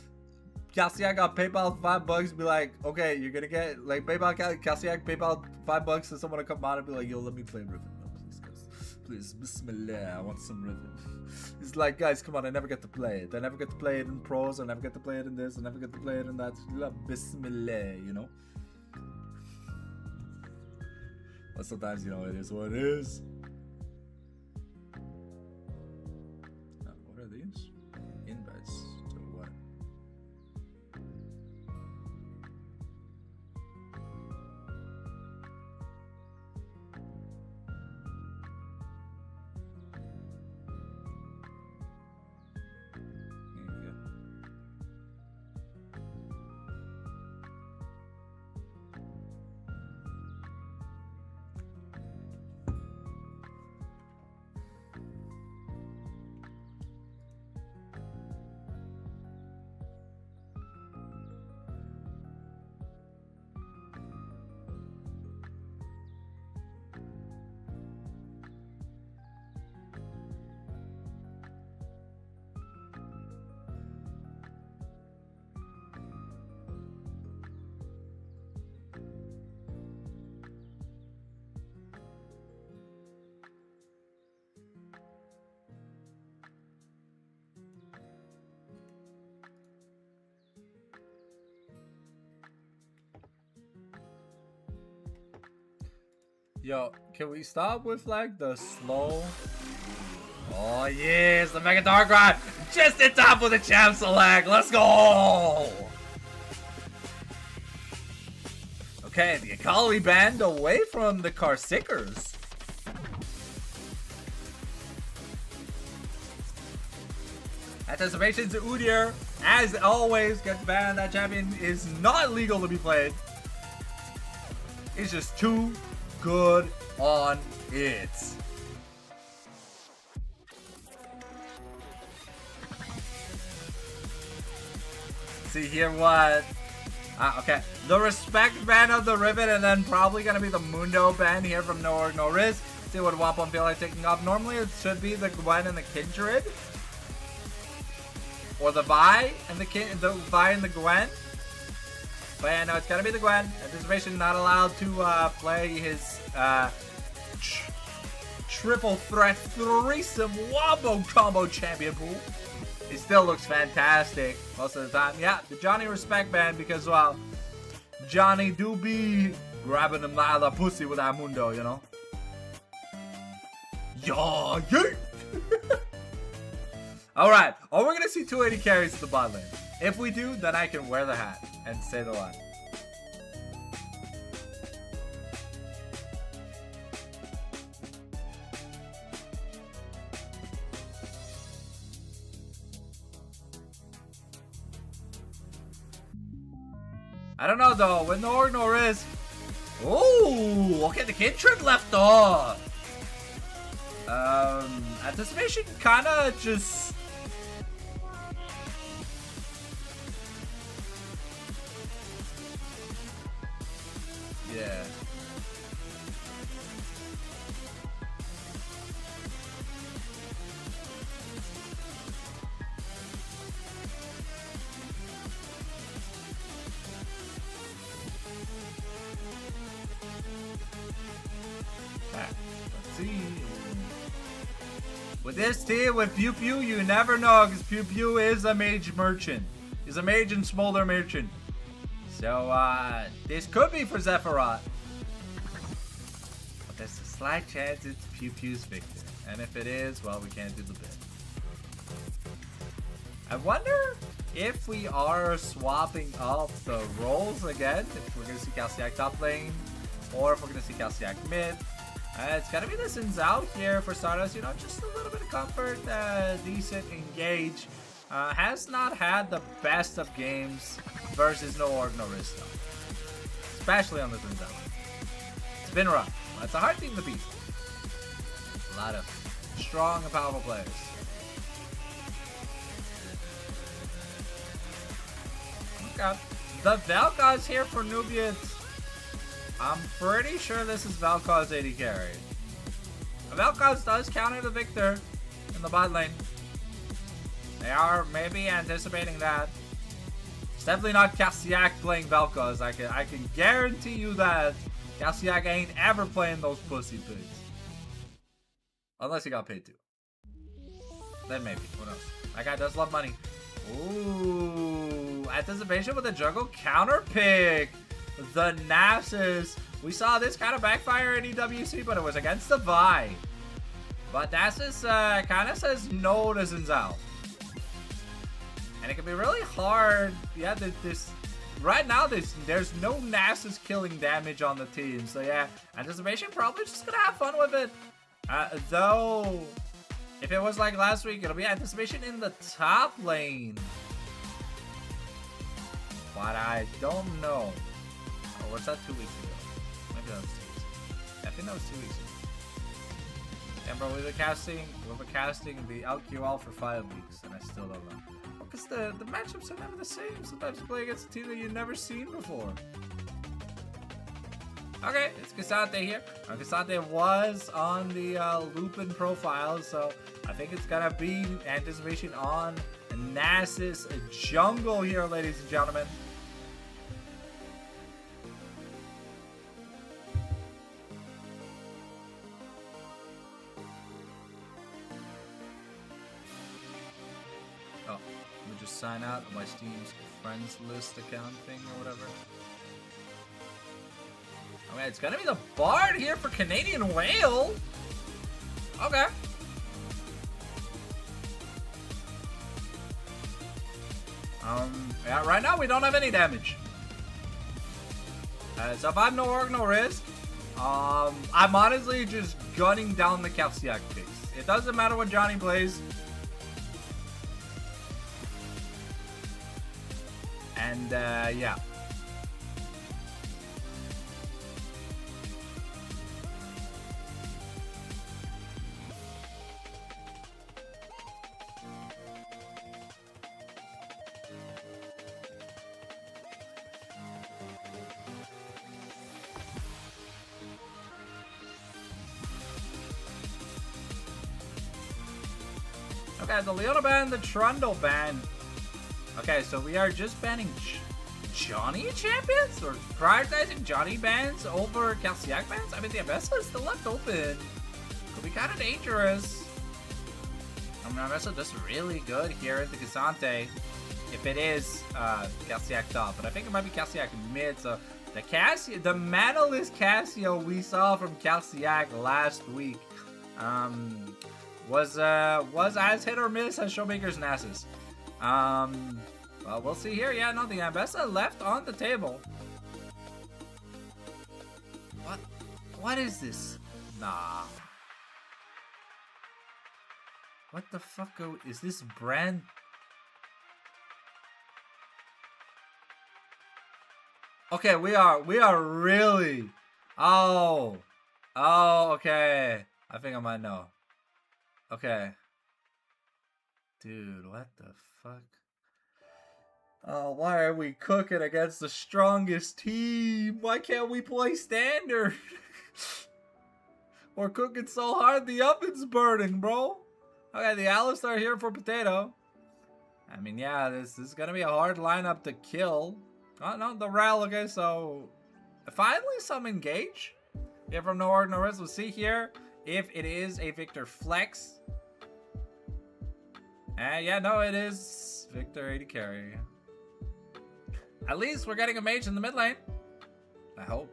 Castor got PayPal $5, be like, okay, you're gonna get, like, Castor PayPal $5 to someone to come on and be like, yo, let me play Riven. No, please, bismillah, I want some Riven. He's like, guys, come on, I never get to play it. I never get to play it in pros, I never get to play it in this, I never get to play it in that. Bismillah, you know? But sometimes, you know, it is what it is. What are these? Invites to what? Yo, can we stop with like the slow? Oh yes, the Mega Dark Rod! Just in top of the champ select! Let's go! Okay, the Akali band away from the Carsickers. Anticipation's Udyr, as always, gets banned. That champion is not legal to be played. It's just too good on it. See here what? Okay, the respect ban of the Rivet, and then probably gonna be the Mundo ban here from No Org No Risk. See what Wampum feel like taking off. Normally it should be the Gwen and the Kindred, or the Vi and the Vi and the Gwen. But yeah, no, it's gotta be the Gwen. Anticipation not allowed to play his triple threat threesome wombo combo champion pool. He still looks fantastic most of the time. Yeah, the Johnny respect band because, well, Johnny do be grabbing him out of the pussy with that Mundo, you know? Yeah, yeah. Alright, are we gonna see 280 carries to the bot lane? If we do, then I can wear the hat and say the line. I don't know though, with no org, no risk. Oh, okay, the Kindred left off. Anticipation kinda just... Yeah. Let's see. With this team, with Pew Pew, you never know, because Pew Pew is a mage merchant. He's a mage and smolder merchant. So, this could be for Zephyros. But there's a slight chance it's Pew Pew's Victor. And if it is, well, we can't do the bit. I wonder if we are swapping up the roles again. If we're going to see Calciac top lane. Or if we're going to see Calciac mid. It's going to be the Xin Zhao here for Stardust. You know, just a little bit of comfort. Decent engage. Has not had the best of games versus no org, no risk though. Especially on the Xin Zhao. It's been rough. It's a hard team to beat. A lot of strong and powerful players. Okay. The Vel'Koz here for Nubians. I'm pretty sure this is Vel'Koz AD carry. Vel'Koz does counter the Victor in the bot lane. They are maybe anticipating that. It's definitely not Calciac playing Vel'Koz. I can guarantee you that Calciac ain't ever playing those pussy pigs. Unless he got paid to. Then maybe. Who knows? That guy does love money. Ooh. Anticipation with a jungle counter pick. The Nasus. We saw this kind of backfire in EWC, but it was against the Vi. But Nasus kind of says no to Xin Zhao. And it can be really hard. Yeah, right now there's no Nasus killing damage on the team. So yeah, Anticipation probably just gonna have fun with it. Though, if it was like last week, it'll be Anticipation in the top lane. But I don't know. Or was that 2 weeks ago? Maybe that was 2 weeks ago. I think that was 2 weeks ago. And bro, we've been casting the LQL for 5 weeks, and I still don't know. Because the matchups are never the same. Sometimes you play against a team that you've never seen before. Okay, it's Cassante here. Cassante was on the Lupin profile, so I think it's gonna be Anticipation on Nasus jungle here, ladies and gentlemen. Oh, let me just sign out of my Steam's friends list account thing or whatever. Okay, it's gonna be the Bard here for Canadian Whale. Okay. Yeah, right now we don't have any damage. So if I have no org, no risk, I'm honestly just gunning down the Calciac picks. It doesn't matter what Johnny plays. And, yeah. Okay, the Leona ban, the Trundle ban. Okay, so we are just banning Johnny champions? Or prioritizing Johnny bans over Calciac bans? I mean, the Abessa is still left open. Could be kind of dangerous. I mean, Abessa does really good here at the Cassante. If it is Calciac top. But I think it might be Calciac mid. So the Manalist Cassio we saw from Calciac last week. Was as hit or miss as Showmaker's Nasus. Well, we'll see here. Yeah, no, the Ambessa left on the table. What is this? Nah. What the fuck is this brand? Okay, we are really. Oh, okay. I think I might know. Okay. Dude, what the fuck? Oh, why are we cooking against the strongest team? Why can't we play standard? We're cooking so hard the oven's burning, bro. Okay, the Alistar here for Potato. I mean, yeah, this is gonna be a hard lineup to kill. Oh, no, the Rel, okay, so... Finally, some engage. Yeah, from No Org, No Risk. We'll see here if it is a Victor Flex. Yeah, no, it is Victor AD carry. At least we're getting a mage in the mid lane. I hope.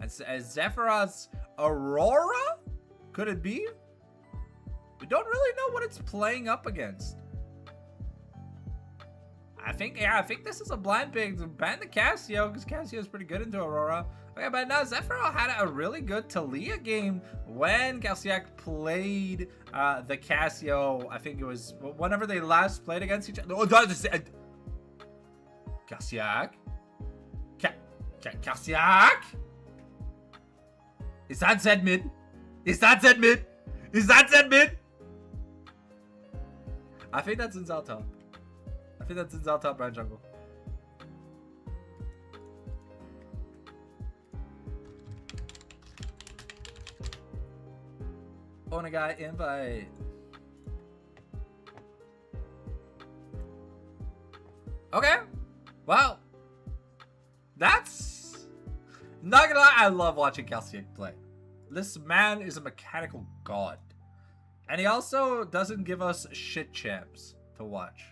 As Zephyros Aurora? Could it be? We don't really know what it's playing up against. I think this is a blind pick to ban the Cassio, because Cassio is pretty good into Aurora. Okay, but now Zephyro had a really good Talia game when Calciac played the Cassio. I think it was whenever they last played against each other. Oh, Calciac? Calciac? Is that Zed mid? Is that Zed mid? Is that Zed mid? I think that's in Zal top. I think that's in Zal top right jungle. Onagai invite. Okay. Well, that's not gonna lie. I love watching Calciac play. This man is a mechanical god. And he also doesn't give us shit champs to watch.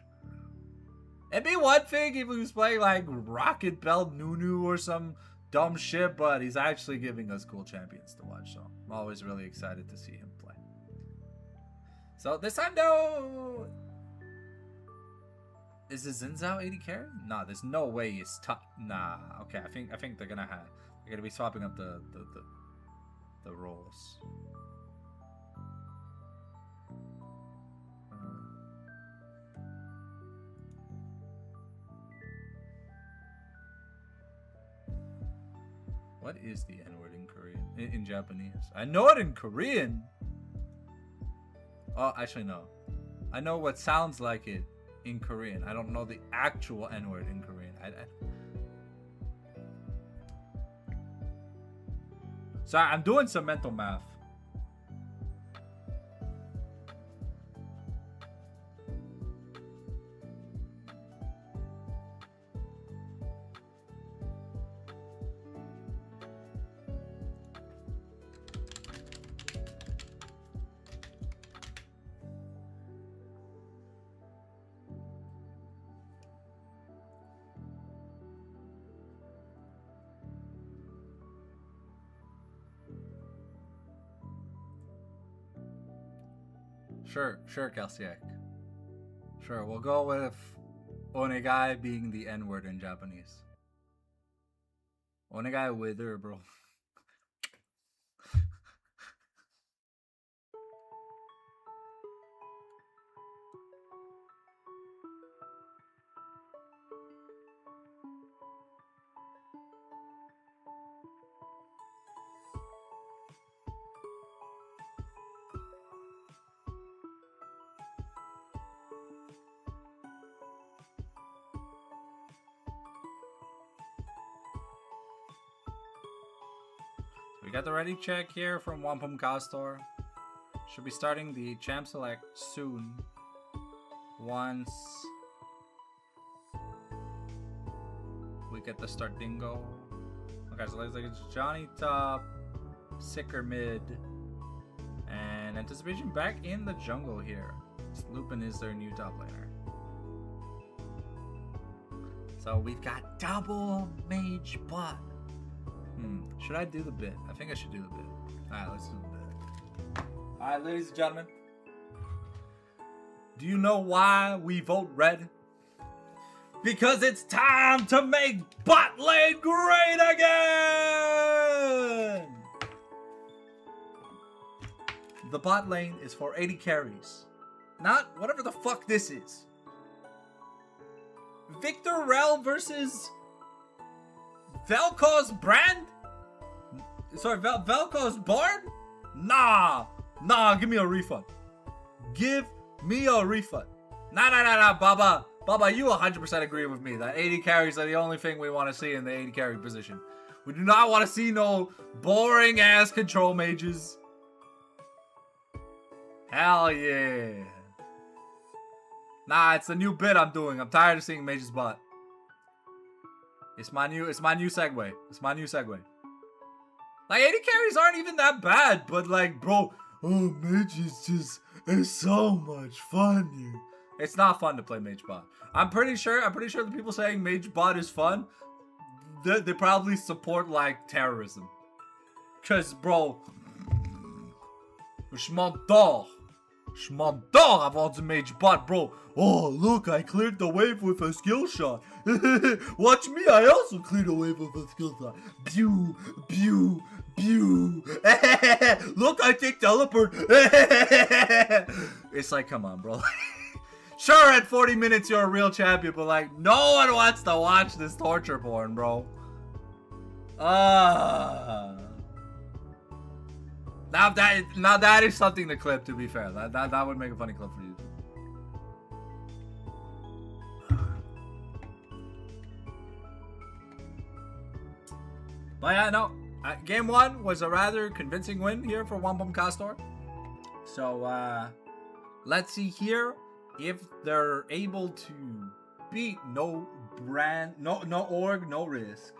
It'd be one thing if he was playing like Rocket Belt Nunu or some dumb shit, but he's actually giving us cool champions to watch, so I'm always really excited to see him play. So this time though, is the Zinzao 80 carry? Nah, there's no way he's tough. Nah, okay, I think they're gonna be swapping up the roles. What is the N-word in Korean? In Japanese? I know it in Korean. Oh, actually no. I know what sounds like it in Korean. I don't know the actual N-word in Korean. Sorry, I'm doing some mental math. Sure, Calciac. Sure, we'll go with Onegai being the N-word in Japanese. Onegai wither, bro. We got the ready check here from Wampum Castor. Should be starting the champ select soon. Once we get the start dingo. Okay, so looks like it's Johnny top, Sicker mid, and Anticipation back in the jungle here. Lupin is their new top laner. So we've got double mage bot. Should I do the bit? I think I should do the bit. Alright, let's do the bit. Alright, ladies and gentlemen. Do you know why we vote red? Because it's time to make bot lane great again! The bot lane is for 80 carries. Not whatever the fuck this is. Victor Rel versus Vel'Koz Brand? Sorry, Vel'Koz Bard? Nah, give me a refund. Give me a refund. Nah, Baba, you 100% agree with me that 80 carries are the only thing we want to see in the 80 carry position. We do not want to see no boring ass control mages. Hell yeah. Nah, it's the new bit I'm doing. I'm tired of seeing mages bot. It's my new segue. It's my new segue. Like, 80 carries aren't even that bad, but like, bro, oh, mage is just, it's so much fun, you. It's not fun to play Mage Bot. I'm pretty sure the people saying Mage Bot is fun, they probably support like terrorism. Cause bro, je m'adore avoir du Mage Bot, bro. Oh look, I cleared the wave with a skill shot. Watch me, I also cleared a wave with a skill shot. Pew, pew, pew. Look, I take teleport. It's like, come on, bro. Sure, at 40 minutes you're a real champion, but like, no one wants to watch this torture porn, bro. Now that is something to clip, to be fair. That would make a funny clip for you. But yeah, no. Game 1 was a rather convincing win here for Wampum Castor. So, let's see here if they're able to beat no org, no risk.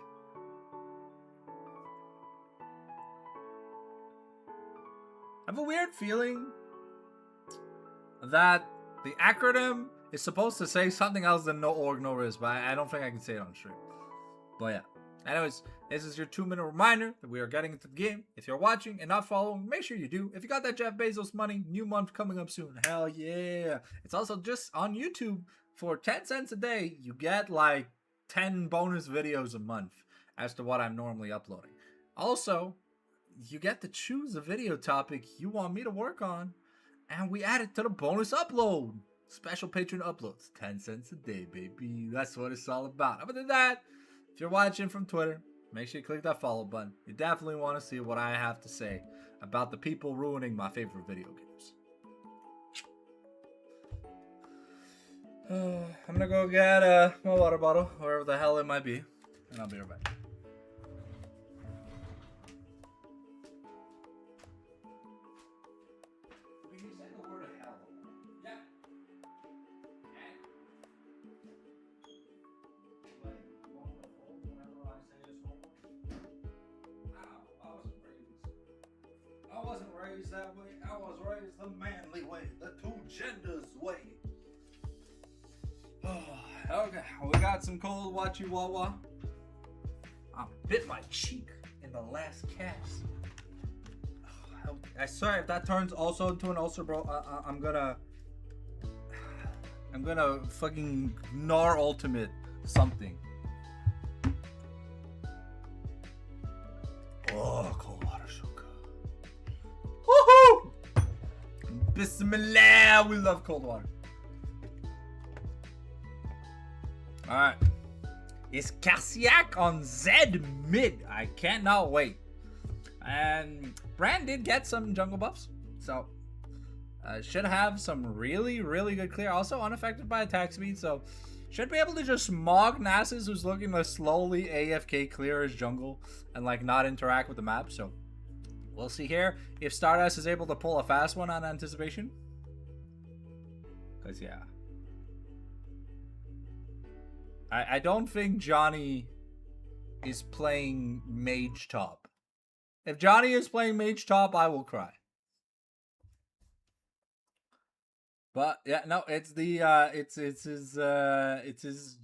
I have a weird feeling that the acronym is supposed to say something else than no org, no risk, but I don't think I can say it on stream. But yeah. Anyways, this is your 2-minute reminder that we are getting into the game. If you're watching and not following, make sure you do. If you got that Jeff Bezos money, new month coming up soon. Hell yeah. It's also just on YouTube for 10 cents a day. You get like 10 bonus videos a month as to what I'm normally uploading. Also, you get to choose a video topic you want me to work on, and we add it to the bonus upload. Special patron uploads. 10 cents a day, baby. That's what it's all about. Other than that, if you're watching from Twitter, make sure you click that follow button. You definitely want to see what I have to say about the people ruining my favorite video games. I'm gonna go get my water bottle, wherever the hell it might be, and I'll be right back. That way, I was raised the manly way, the two genders way. Okay, we got some cold watchy wawa. I bit my cheek in the last cast. I swear, if that turns also into an ulcer, bro, I'm gonna fucking gnar ultimate something. Oh, cold water so good. Woohoo! Bismillah, we love cold water. Alright. It's Kassiak on Z mid. I cannot wait. And Brand did get some jungle buffs. So, should have some really, really good clear. Also unaffected by attack speed. So, should be able to just smog Nasus, who's looking to slowly AFK clear his jungle and like not interact with the map. So, we'll see here if Stardust is able to pull a fast one on anticipation. Because, yeah. I don't think Johnny is playing Mage Top. If Johnny is playing Mage Top, I will cry. But yeah, no, it's the it's his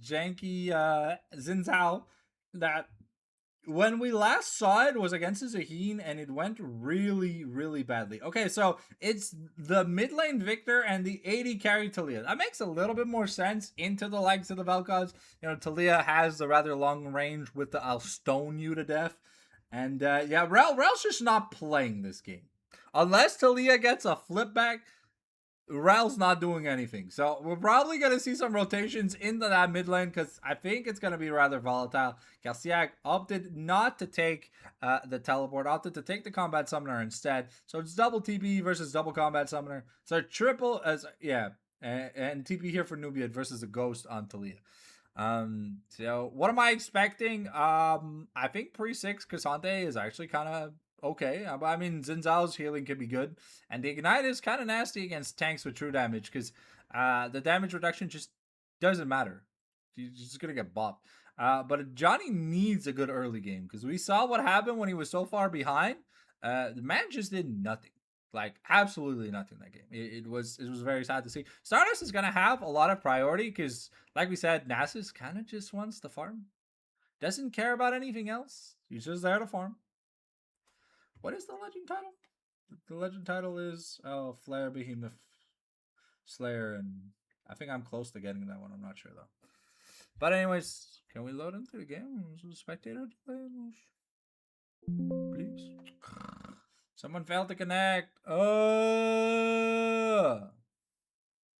janky Xin Zhao that when we last saw it was against his Zaheen and it went really, really badly. Okay, so it's the mid lane Victor and the 80 carry Talia. That makes a little bit more sense into the likes of the Vel'Koz. You know, Talia has the rather long range with the I'll stone you to death. And yeah, Rel's just not playing this game. Unless Talia gets a flip back, Rel's not doing anything. So we're probably going to see some rotations into that mid lane because I think it's going to be rather volatile. Kassiak opted not to take the teleport, opted to take the combat summoner instead. So it's double TP versus double combat summoner. So triple, yeah, and TP here for Nubiad versus a ghost on Talia. So what am I expecting? I think pre-6 Cassante is actually kind of okay. I mean, Xin Zhao's healing can be good. And the Ignite is kind of nasty against tanks with true damage because the damage reduction just doesn't matter. You're just going to get bopped. But Johnny needs a good early game because we saw what happened when he was so far behind. The man just did nothing. Like absolutely nothing that game. It was very sad to see. Stardust is gonna have a lot of priority because, like we said, Nasus kind of just wants to farm. Doesn't care about anything else. He's just there to farm. What is the legend title? The legend title is Flare Behemoth Slayer, and I think I'm close to getting that one. I'm not sure though. But anyways, can we load into the game? Spectator, please. Someone failed to connect. Are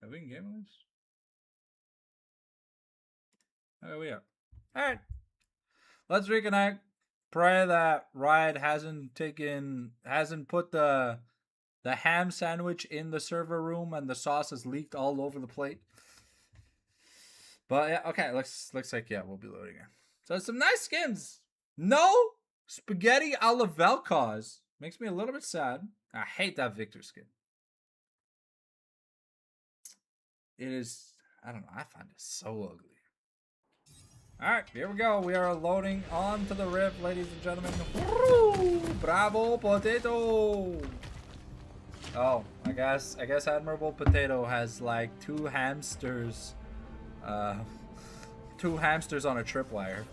we in game list? Oh, we are. Alright. Let's reconnect. Pray that Riot hasn't put the ham sandwich in the server room and the sauce has leaked all over the plate. But yeah, okay, looks like we'll be loading it. So some nice skins. No spaghetti a la Vel'Koz. Makes me a little bit sad. I hate that Victor skin. It is, I don't know, I find it so ugly. Alright, here we go. We are loading onto the Rift, ladies and gentlemen. Woo! Bravo, Potato! Oh, I guess Admirable Potato has like two hamsters on a tripwire.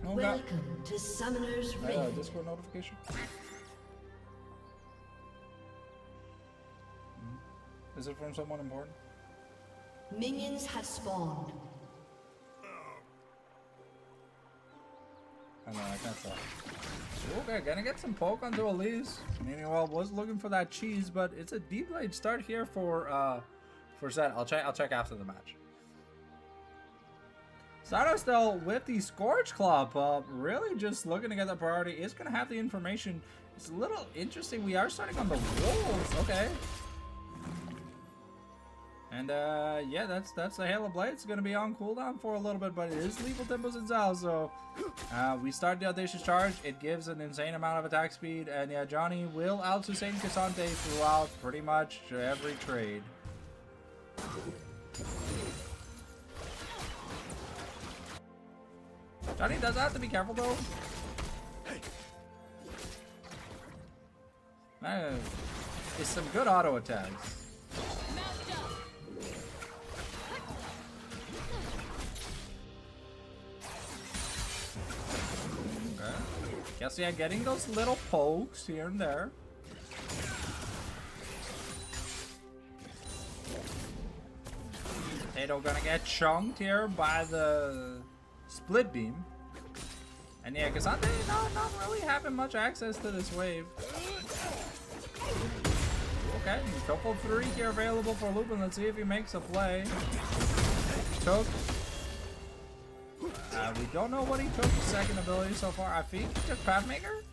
Oh, welcome to Summoner's Rift. Discord notification. Is it from someone important? Minions have spawned. I know, I can't tell. Okay, gonna get some poke onto Elise. Meanwhile, was looking for that cheese, but it's a deep late start here for Zed. I'll check after the match. Stardust though with the Scourge Claw up, really just looking to get the priority. Is gonna have the information. It's a little interesting. We are starting on the wolves. Okay. And yeah, that's the Hail of Blade. It's gonna be on cooldown for a little bit, but it is lethal tempos and Zal, so we start the audacious charge. It gives an insane amount of attack speed, and yeah, Johnny will out-sustain Cassante throughout pretty much every trade. Johnny does have to be careful though. It's some good auto attacks. Guess yeah, getting those little pokes here and there. Potato gonna get chunked here by the split beam. And yeah, Cassante not really having much access to this wave. Okay, couple 3 here available for Lupin. Let's see if he makes a play. Took. We don't know what he took the second ability so far. I think he took Pathmaker.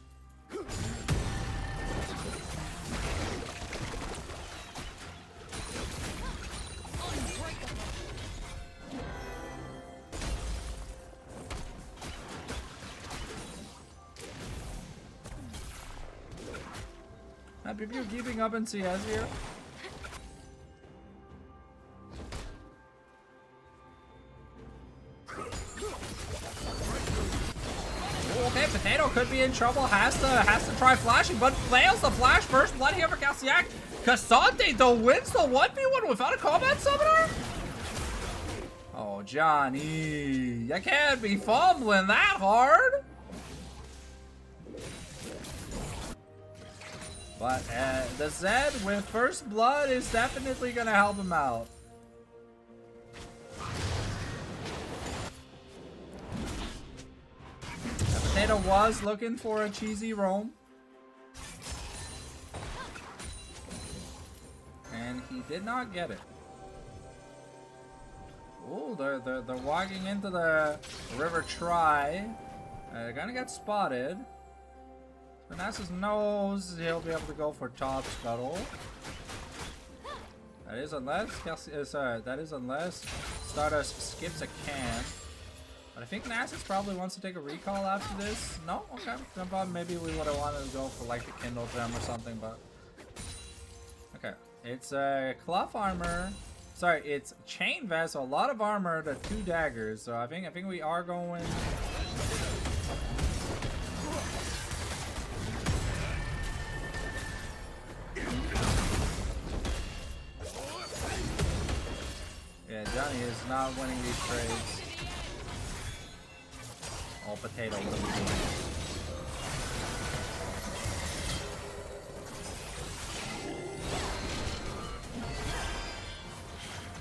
People keeping up in CS here. Okay, Potato could be in trouble. Has to try flashing, but fails the flash. First blood here for Calciac. Cassante though wins the 1v1 without a combat summoner. Oh, Johnny, you can't be fumbling that hard. But the Zed with first blood is definitely gonna help him out. Potato was looking for a cheesy roam. And he did not get it. Oh, they're walking into the river try. They're gonna get spotted. Nasus knows he'll be able to go for top scuttle. That is unless Stardust skips a camp. But I think Nasus probably wants to take a recall after this. No? Okay. Maybe we would have wanted to go for like the Kindle Gem or something, but... Okay. It's cloth armor. Sorry, it's chain vest, so a lot of armor to 2 daggers. So I think we are going... Johnny is not winning these trades. Oh, potato, what are we doing?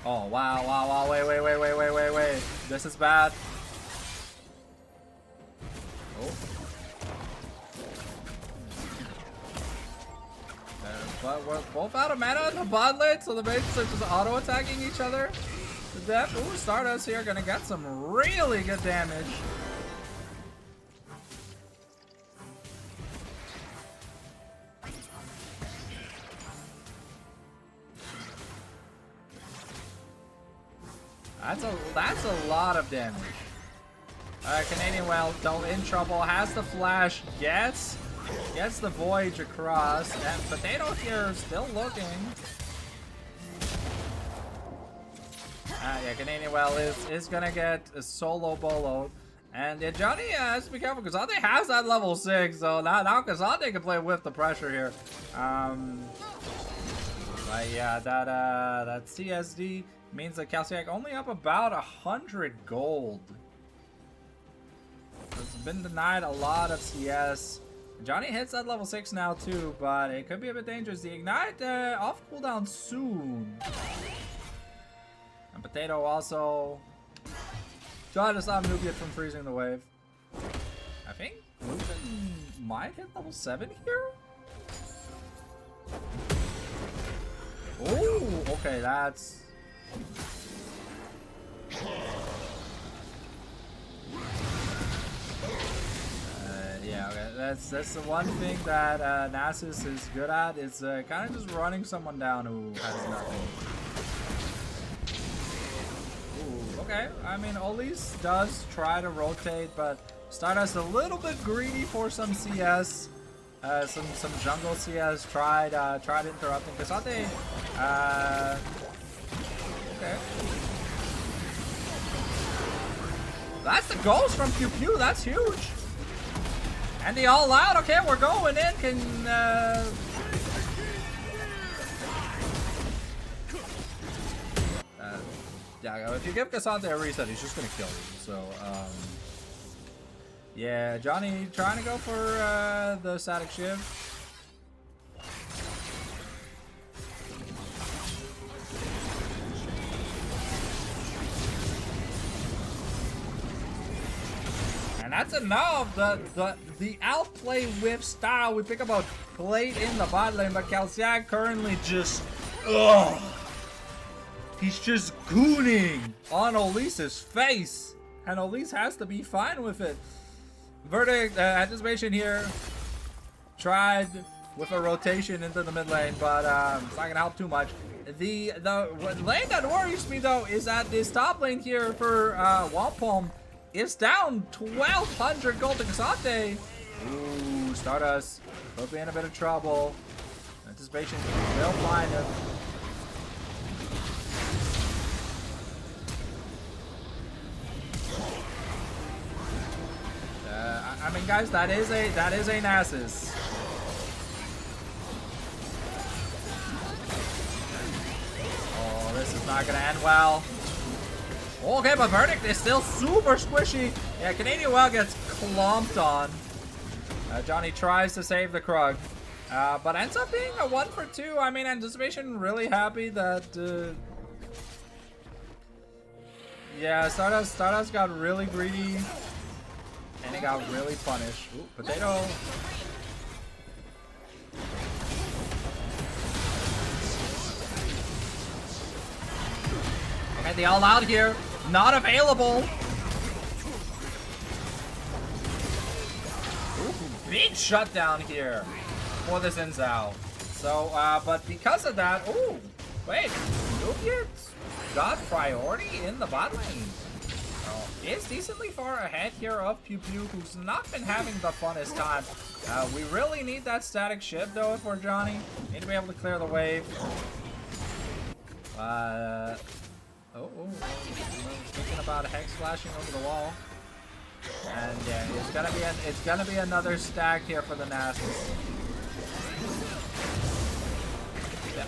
Oh, wow, wait. This is bad. Oh. But we're both out of mana in the bot lane, so the mages are just auto-attacking each other to death. Ooh, Stardust here gonna get some really good damage. That's a lot of damage. Canadian Well, though in trouble, has the flash, gets the voyage across, and Potato here still looking. Yeah, Canadian Well is gonna get a solo boloed. And yeah, Johnny has to be careful because Kazante has that level 6, so now Kazante can play with the pressure here. But yeah, that CSD means that Calciac only up about 100 gold. Has been denied a lot of CS. Johnny hits that level 6 now too, but it could be a bit dangerous. The Ignite off cooldown soon. And Potato also trying to stop Nubian from freezing the wave. I think Lupin might hit level 7 here. Oh, okay, that's... yeah, okay. That's the one thing that Nasus is good at, is kind of just running someone down who has nothing. Ooh, okay. I mean, Olise does try to rotate, but Stardust a little bit greedy for some CS. Some jungle CS tried interrupting Kazante. Okay. That's the ghost from Pew Pew. That's huge. And the all out. Okay, we're going in. Can yeah, if you give Kazante a reset, he's just gonna kill you. So yeah, Johnny trying to go for the static shiv. And that's enough. The outplay whip style. We pick up a plate in the bot lane, but Calciac currently just he's just gooning on Olise's face, and Olise has to be fine with it. Verdict, anticipation here. Tried with a rotation into the mid lane, but it's not gonna help too much. The lane that worries me though is that this top lane here for Wampum is down 1,200 gold to Kazante. Ooh, Stardust could be in a bit of trouble. Anticipation will find him. I mean, guys, that is a Nasus. Oh, this is not gonna end well. Okay, but Verdict is still super squishy. Yeah, Canadian Well gets clomped on. Johnny tries to save the Krug, but ends up being a 1 for 2. I mean, Anticipation really happy that. Yeah, Stardust got really greedy. And he got really punished. Ooh, Potato. Okay, the all out here. Not available. Ooh, big shutdown here for the Xin Zhao. So, but because of that, ooh, wait, Nubians got priority in the bot lane. Is decently far ahead here of Pew Pew, who's not been having the funnest time. We really need that static ship though if we're Johnny. Need to be able to clear the wave. Thinking about Hex flashing over the wall. And yeah, it's gonna be another stack here for the Nasus. Yeah.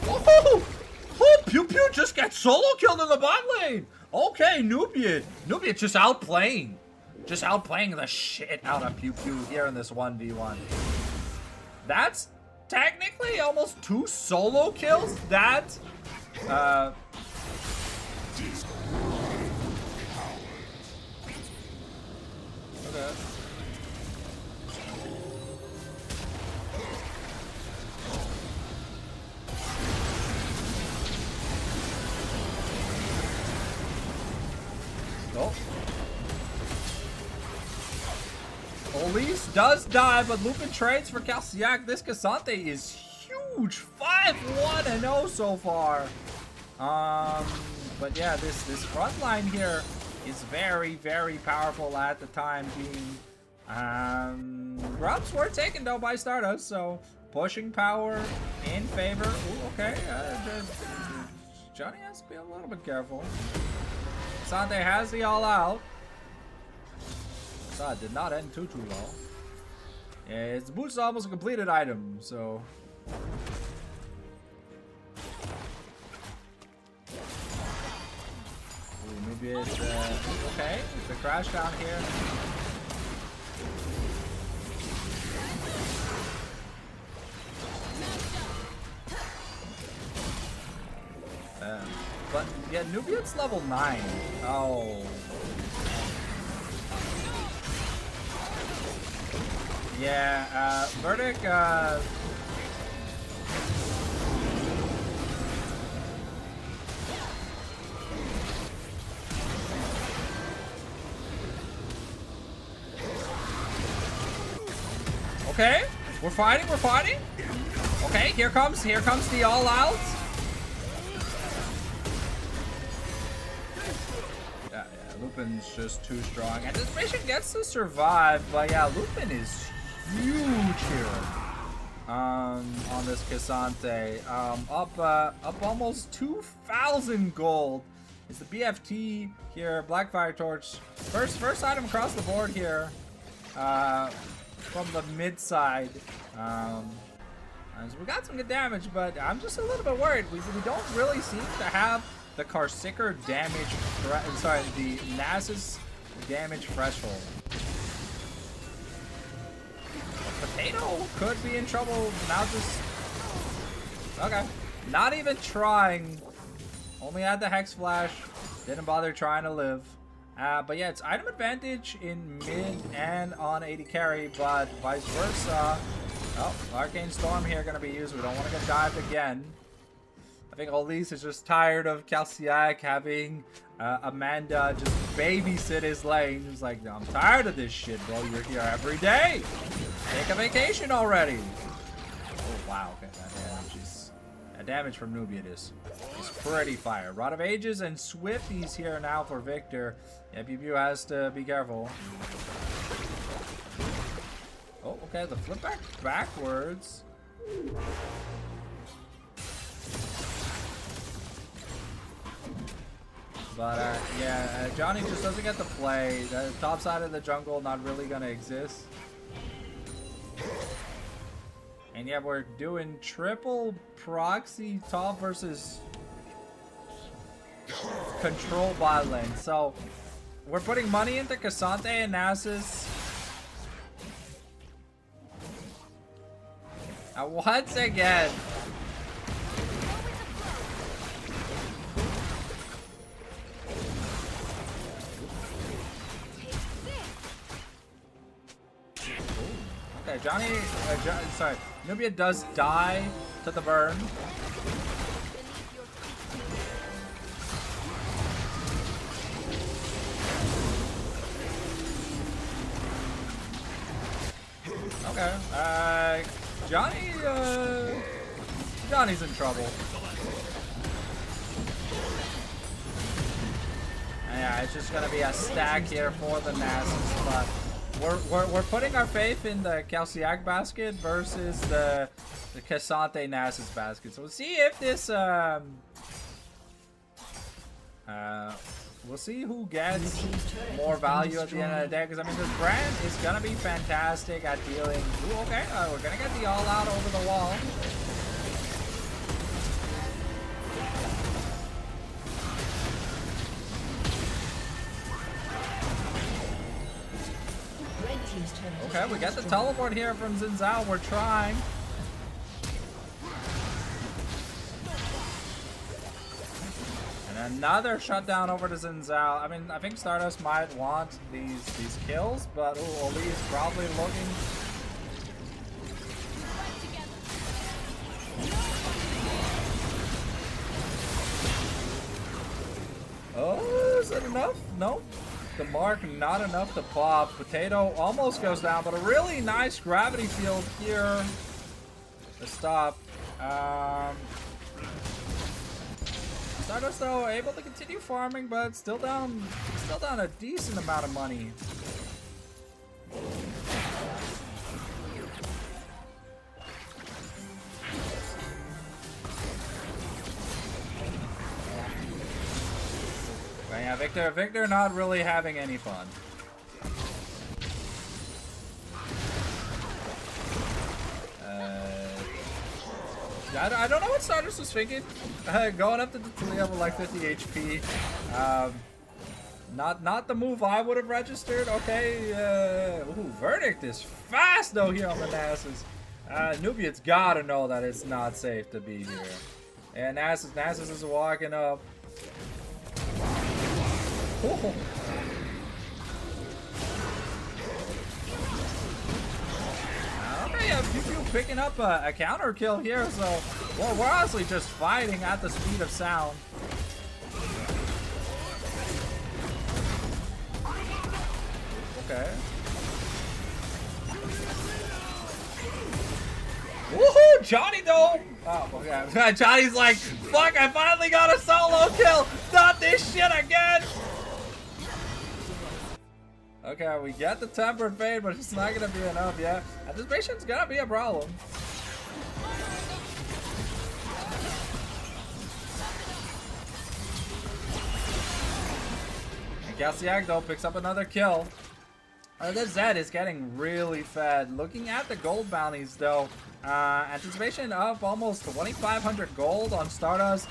Oh, Pew Pew just gets solo killed in the bot lane. Okay, Nubian just outplaying the shit out of Pew Pew here in this 1v1. That's technically almost 2 solo kills. That okay. Oh. Elise does die, but Lupin trades for Calciac. This Cassante is huge. 5-1-0 so far. But yeah, this front line here is very, very powerful at the time being. Grubs were taken though by Stardust, so pushing power in favor. Ooh, okay. Johnny has to be a little bit careful. Cassante has the all out. So it did not end too well. Yeah, its boost is almost a completed item, so. Ooh, maybe it's okay. The crash down here. But yeah, Nubian's level 9. Oh. Yeah, Verdict, okay, we're fighting. Okay, here comes the all out. Yeah, Lupin's just too strong, and this mission gets to survive. But yeah, Lupin is huge here on this Cassante. Up almost 2,000 gold. Is the BFT here? Blackfire Torch. First item across the board here. From the mid side. So we got some good damage, but I'm just a little bit worried. We don't really seem to have the Karsiker damage. The Nasus damage threshold. Potato could be in trouble now. Just okay, not even trying. Only had the Hex Flash. Didn't bother trying to live. But yeah, it's item advantage in mid and on AD carry, but vice versa. Oh, Arcane Storm here gonna be used. We don't want to get dived again. I think Elise is just tired of Calciac having Amanda just babysit his lane. He's like, I'm tired of this shit, bro. You're here every day. Take a vacation already. Oh, wow. Okay, that damage from Nubian is pretty fire. Rod of Ages and Swifties here now for Victor. Yeah, Pew Pew has to be careful. Oh, okay. The flip backwards. But yeah, Johnny just doesn't get to play. The top side of the jungle not really gonna exist. And yeah, we're doing triple proxy top versus control bot lane. So we're putting money into Cassante and Nasus. Once again. Okay, Johnny, sorry, Nubia does die to the burn. Okay, Johnny's in trouble. Yeah, it's just gonna be a stack here for the Nasus, but we're putting our faith in the Calciac basket versus the Cassante Nasus basket. So we'll see if this we'll see who gets more value at the end of the day, because I mean this brand is gonna be fantastic at dealing. Ooh, okay, we're gonna get the all out over the wall. Okay, we get the teleport here from Xin Zhao. We're trying. And another shutdown over to Xin Zhao. I mean, I think Stardust might want these kills, but Oli is probably looking. Oh, is that enough? No. The mark not enough to pop. Potato almost goes down, but a really nice gravity field here to stop. Stardust though able to continue farming, but still down a decent amount of money. But yeah, Victor not really having any fun. I don't know what Stardust was thinking. Going up to the Talia with like 50 HP. Not the move I would have registered. Okay. Ooh, Verdict is fast though here on the Nasus. Nubian's gotta know that it's not safe to be here. And Nasus is walking up. Ooh. Okay, yeah, Pew picking up a counter kill here, so we're honestly just fighting at the speed of sound. Okay. Woohoo! Johnny though! Oh, okay. Johnny's like, fuck, I finally got a solo kill! Not this shit again! Okay, we get the tempered fade, but it's not gonna be enough yet. Anticipation's gonna be a problem. And Galciag though picks up another kill. This Zed is getting really fed. Looking at the gold bounties though, anticipation of almost 2,500 gold on Stardust.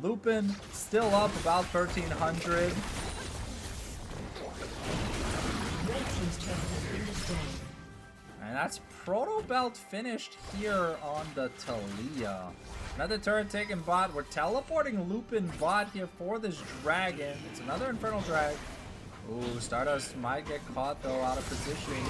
Lupin still up about 1,300. And that's Proto Belt finished here on the Talia. Another turret taken bot. We're teleporting Lupin bot here for this dragon. It's another Infernal Drag. Ooh, Stardust might get caught though out of position.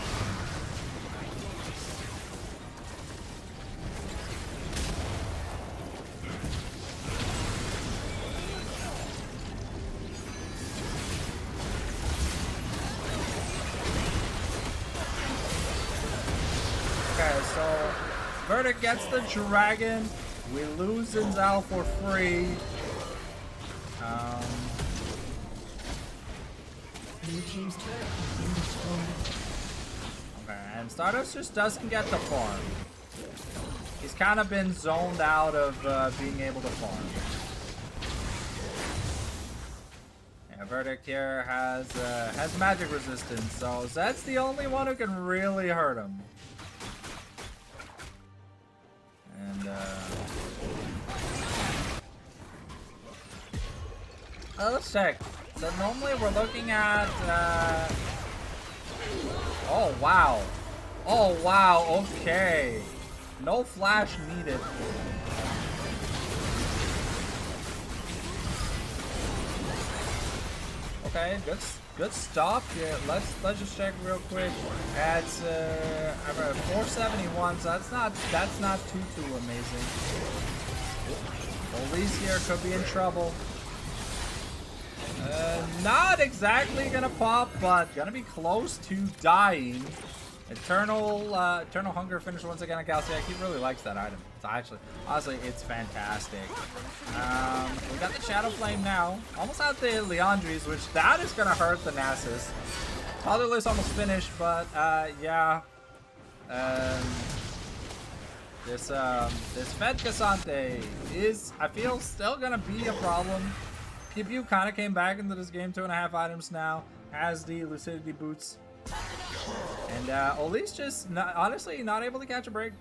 Okay, so Verdict gets the dragon. We lose Xin Zhao for free. Okay, and Stardust just doesn't get the farm. He's kind of been zoned out of being able to farm. Yeah, Verdict here has magic resistance, so Zed's the only one who can really hurt him. And let's check. So normally we're looking at oh wow. Oh wow, okay. No flash needed. Okay, good stop here. Let's just check real quick. That's 471, so that's not too amazing. Police here could be in trouble. Not exactly gonna pop, but gonna be close to dying. Eternal Hunger finish once again on Galciag. He really likes that item. It's actually, honestly, it's fantastic. We got the Shadow Flame now. Almost out the Leandries, which that is gonna hurt the Nasus. Fatherless almost finished, but yeah. This Fed Cassante is, I feel, still gonna be a problem. Pew kind of came back into this game 2.5 items now, has the Lucidity Boots. And Oli's just, honestly, not able to catch a break.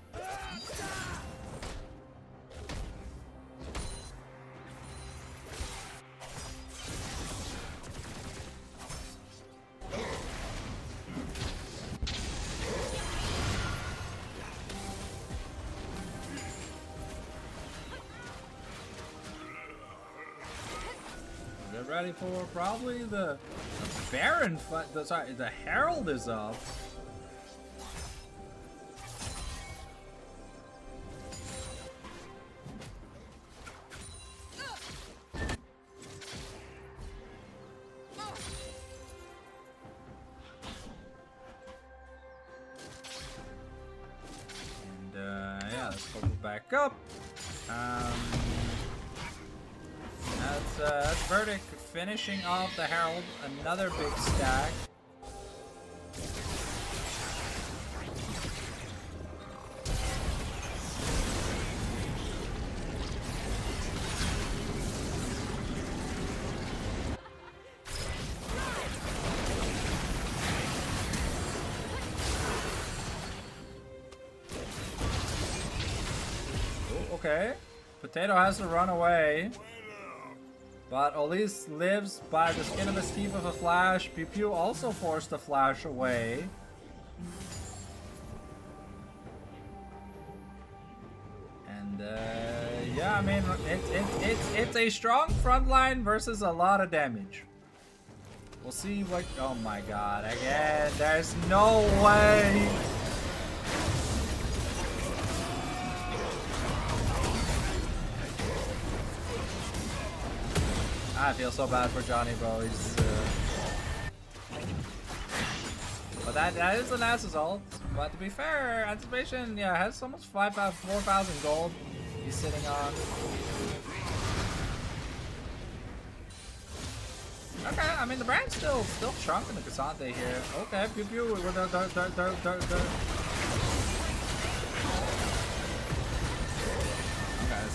get ready for probably the Baron fight. Sorry, the Herald is up. Yeah, let's go back up. That's Verdict finishing off the Herald. Another big stack. Okay, Potato has to run away, but Elise lives by the skin of his teeth with a flash. Pew Pew also forced the flash away. And yeah, I mean it's a strong front line versus a lot of damage. We'll see what. Oh my God! Again, there's no way. I feel so bad for Johnny, bro. He's, but that is an ass ult. But to be fair, Anticipation, yeah, has almost 4,000 gold he's sitting on. Okay, I mean the brand's still chunking the Cassante here. Okay, Pew Pew,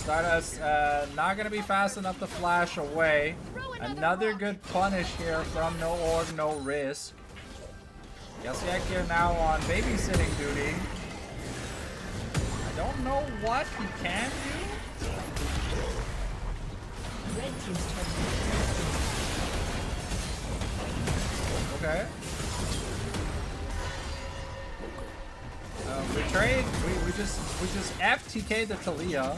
Stardust not gonna be fast enough to flash away. Another good punish here from No Org, No Risk. Yasiek here now on babysitting duty. I don't know what he can do. Red team's Okay. We trade. We just FTK the Talia.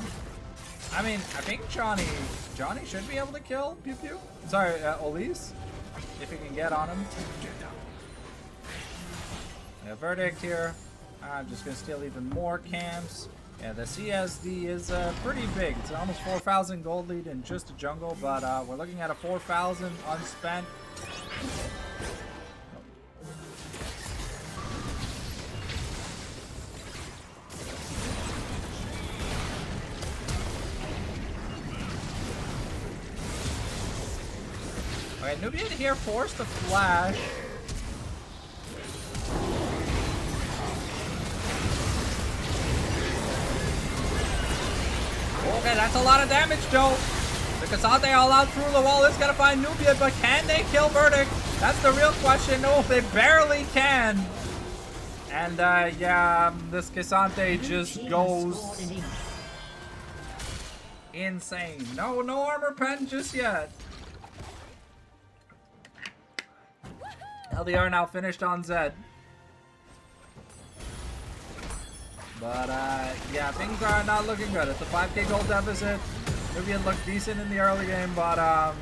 I mean, I think Johnny should be able to kill Pew Pew. Sorry, Elise, if he can get on him. Yeah, Verdict here. I'm just gonna steal even more camps. Yeah, the CSD is pretty big. It's almost 4,000 gold lead in just a jungle, but we're looking at a 4,000 unspent. Okay, Nubian here forced the flash. Okay, that's a lot of damage, though. The Cassante all out through the wall is gonna find Nubian, but can they kill Verdict? That's the real question. No, they barely can. And yeah, this Cassante just goes insane. No armor pen just yet. LDR now finished on Zed. But yeah, things are not looking good. It's a 5k gold deficit. Nubian looked decent in the early game, but yeah,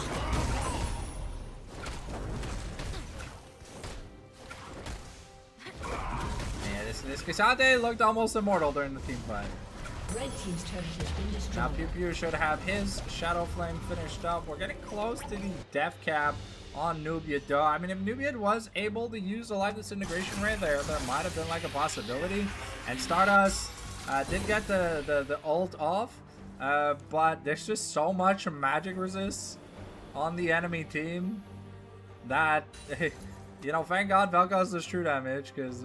this Cassante looked almost immortal during the team fight. Red team's turret has been destroyed. Now Pew Pew should have his Shadow Flame finished up. We're getting close to the death cap on Nubia, though. I mean, if Nubia was able to use a live disintegration ray there might have been like a possibility. And Stardust did get the ult off, but there's just so much magic resist on the enemy team that, you know, thank God Vel'Koz does true damage, because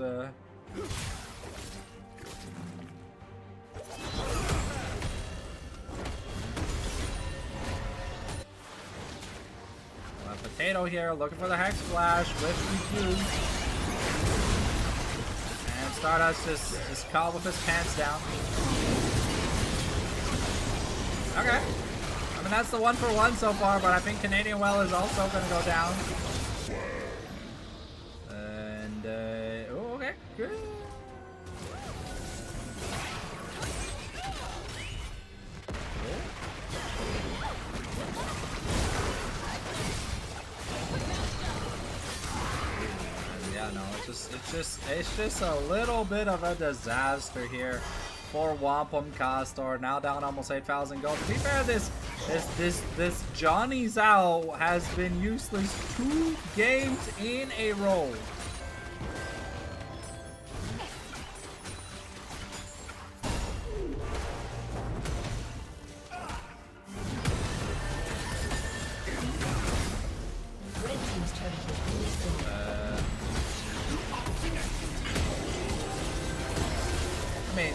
Potato here looking for the Hex Flash with Pew. And Stardust is caught with his pants down. Okay. I mean, that's the 1-for-1 so far, but I think Canadian Well is also going to go down. And, oh, okay, good. It's just a little bit of a disaster here for Wampum Castor. Now down almost 8,000 gold. To be fair, this Johnny Zhao has been useless 2 games in a row. I mean,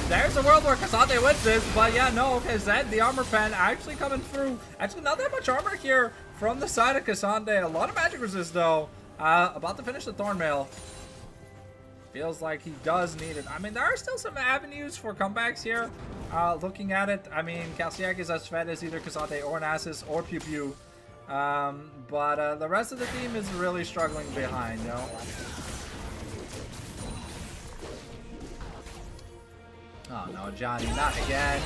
there's a world where Castor wins this, but yeah, no, okay, Zed, the armor pen actually coming through. Actually, not that much armor here from the side of Castor. A lot of magic resist, though. About to finish the Thornmail. Feels like he does need it. I mean, there are still some avenues for comebacks here. Looking at it, I mean, Calciac is as fed as either Castor or Nasus or Pew Pew. But the rest of the team is really struggling behind, you know? Oh no, Johnny, not again.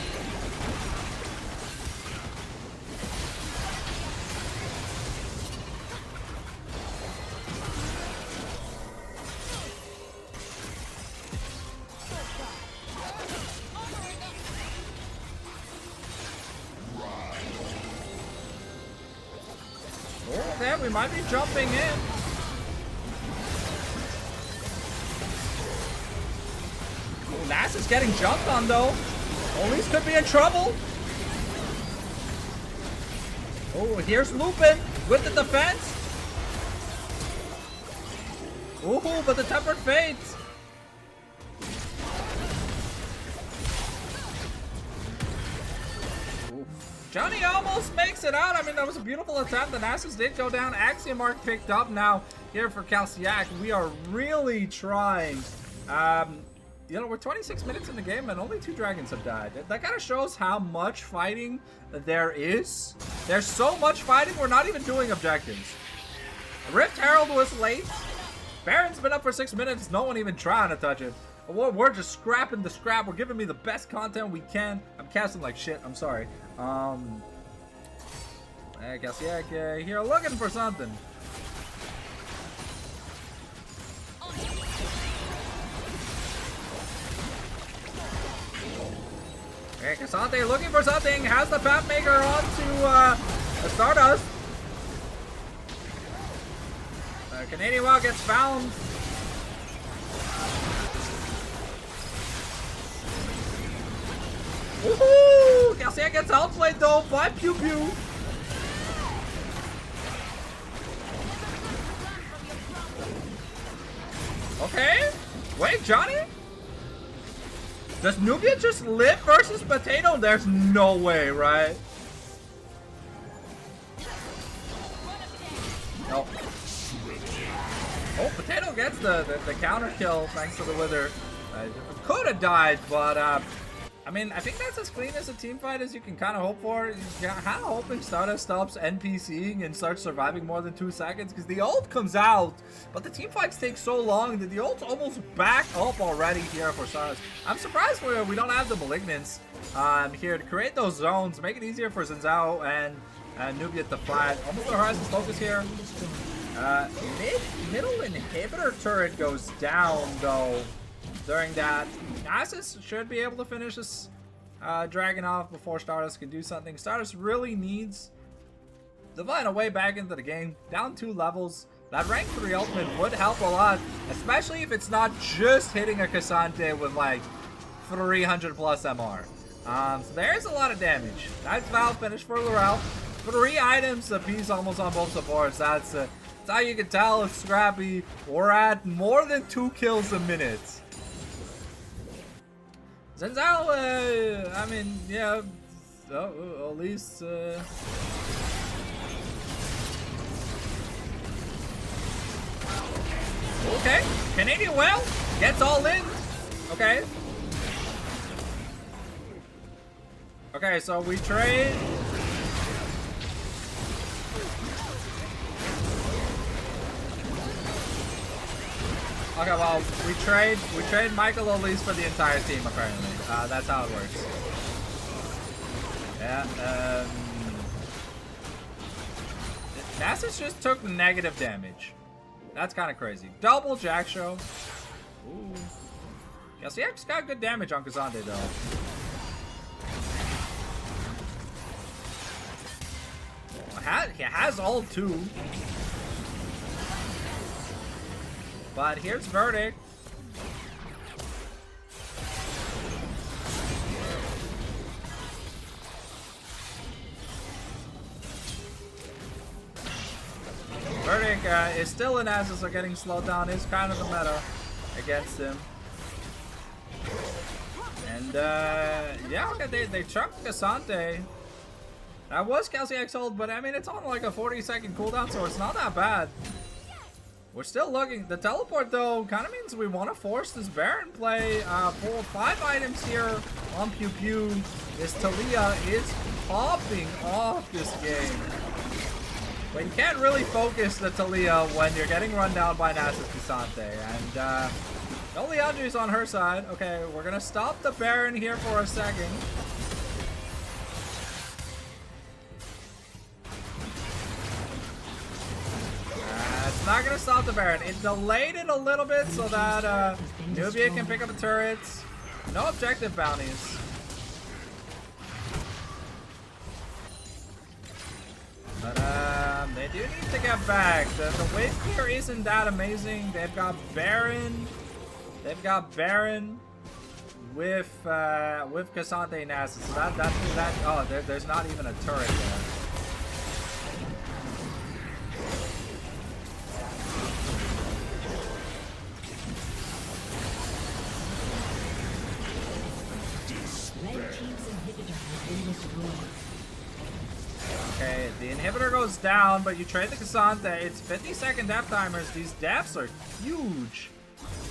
Oh, there, we might be jumping in. Nass is getting jumped on though. Elise could be in trouble. Oh, here's Lupin with the defense. Ooh, but the Tempered Fates. Johnny almost makes it out. I mean, that was a beautiful attempt. The Nasus did go down. Axiom Mark picked up now here for Calciac. We are really trying. You know, we're 26 minutes in the game and only 2 dragons have died. That kind of shows how much fighting there is. There's so much fighting, we're not even doing objectives. Rift Herald was late. Baron's been up for 6 minutes. No one even trying to touch it. We're just scrapping the scrap. We're giving me the best content we can. I'm casting like shit. I'm sorry. I guess, yeah, here looking for something. Okay, Castor looking for something. Has the Path Maker on to Stardust. Canadian Wild gets found. Woohoo! Calciac gets outplayed though by Pew Pew. Okay. Wait, Johnny? Does Nubia just live versus Potato? There's no way, right? No. Oh, Potato gets the counter kill thanks to the Wither. Could have died, but I mean, I think that's as clean as a team fight as you can kind of hope for. You're kind of hoping Stardust stops NPCing and starts surviving more than 2 seconds because the ult comes out, but the team fights take so long that the ult's almost back up already here for Stardust. I'm surprised we don't have the Malignants here to create those zones, make it easier for Zhao and Nubia to fight. Almost the Horizon's focus here. Middle inhibitor turret goes down though. During that, Nasus should be able to finish this dragon off before Stardust can do something. Stardust really needs to find a way back into the game. Down 2 levels. That rank 3 ultimate would help a lot, especially if it's not just hitting a Cassante with like 300 plus MR. So there's a lot of damage. Nice Valve finish for Laurel. 3 items apiece almost on both supports. That's how you can tell if Scrappy we're at more than 2 kills a minute. Zhao, I mean, yeah, at least, okay, Canadian Well gets all in, okay. Okay, so we trade. Okay, well, we trade Michael Elise for the entire team, apparently. That's how it works. Yeah, Nasus just took negative damage. That's kind of crazy. Double Jack Show. Ooh. Cassiak's got good damage on Kazande, though. He has ult, too. But here's Verdict. Verdict is still in as are getting slowed down. Is kind of the meta against him. And yeah, okay, they chucked Cassante. That was Calciac's ult, but I mean it's on like a 40-second cooldown, so it's not that bad. We're still looking. The teleport though kind of means we want to force this Baron play. For 5 items here on Pew Pew. This Talia is popping off this game. But you can't really focus the Talia when you're getting run down by Nasus Cassante. And no Leandri's on her side. Okay, we're gonna stop the Baron here for a second. It's not gonna stop the Baron. It delayed it a little bit so that Nubia can pick up the turrets. No objective bounties. But they do need to get back. The wave clear isn't that amazing. They've got Baron. They've got Baron with Cassante and Nasus. So that oh, there's not even a turret there. Red team's inhibitor has been destroyed. Okay, the inhibitor goes down, but you trade the Cassante. It's 50-second death timers. These deaths are huge.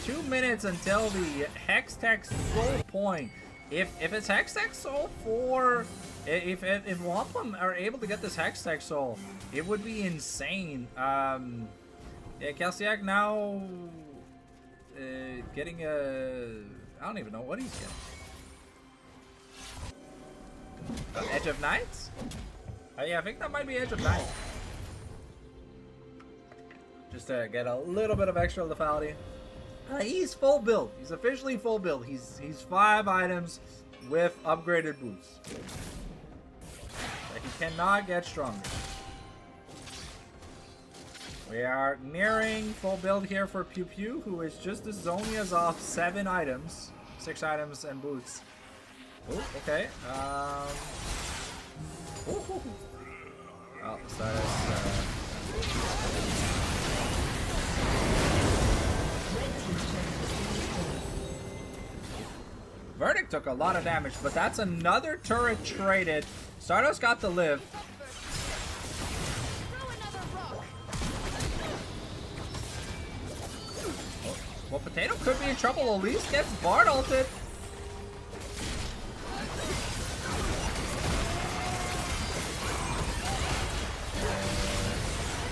2 minutes until the Hextech soul point. If it's Hextech soul for... If Wampum are able to get this Hextech soul, it would be insane. Yeah, Calciac now... getting a... I don't even know what he's getting. Edge of Nights? Yeah, I think that might be Edge of Night. Just to get a little bit of extra lethality. He's full build. He's officially full build. He's 5 items with upgraded boots. But he cannot get stronger. We are nearing full build here for Pew Pew, who is just as Zonia's off 7 items. 6 items and boots. Oh, okay. Ooh. Oh, so Verdict took a lot of damage, but that's another turret traded. Stardust got to live. Well, Potato could be in trouble. Elise gets Bard ulted.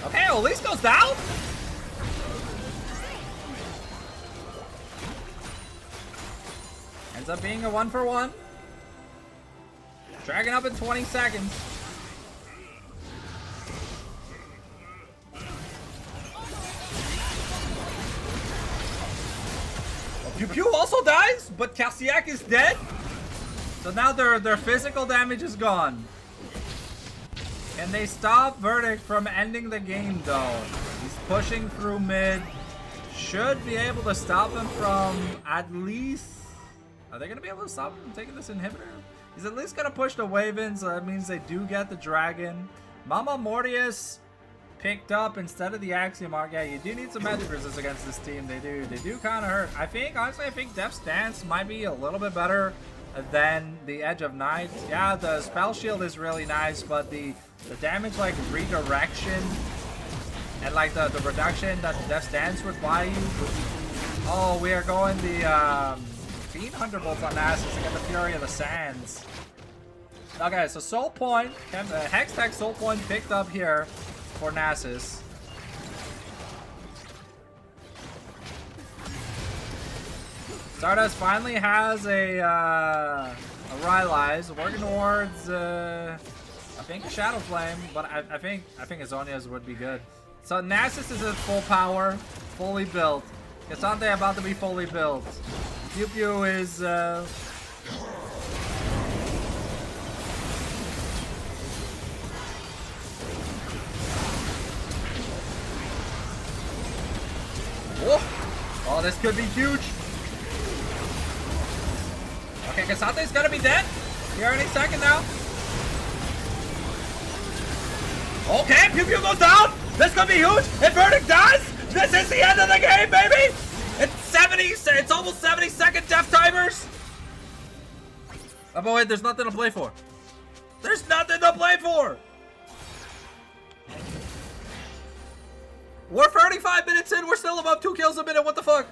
Okay, Elise goes down. Ends up being a 1-for-1. Dragging up in 20 seconds. Pew Pew also dies, but Cassiac is dead. So now their physical damage is gone. And they stop Verdict from ending the game though. He's pushing through mid. Should be able to stop him from at least... Are they going to be able to stop him from taking this inhibitor? He's at least going to push the wave in, so that means they do get the dragon. Mama Mortius picked up instead of the Axiom Arc. Yeah, you do need some magic resist against this team. They do kind of hurt. Honestly, I think Death's Dance might be a little bit better than the Edge of Night. Yeah, the Spell Shield is really nice, but the damage like redirection and like the reduction that Death's Dance would buy you. Oh, we are going the Fiend Hunter Bolts on Nasus to get the Fury of the Sands. Okay, so Soul Point, Hextech Soul Point picked up here for Nasus. Stardust finally has a Rylai's, working towards I think a Shadow Flame, but I think Azonia's would be good. So Nasus is at full power, fully built. Cassandre about to be fully built. Pew Pew is oh, this could be huge. Okay, Cassandre's gonna be dead here any second now. Okay, Pew Pew goes down. This could be huge. If Verdict dies, this is the end of the game, baby. It's almost 70-second death timers. Oh, but wait, there's nothing to play for. There's nothing to play for. We're 35 minutes in. We're still above 2 kills a minute. What the fuck?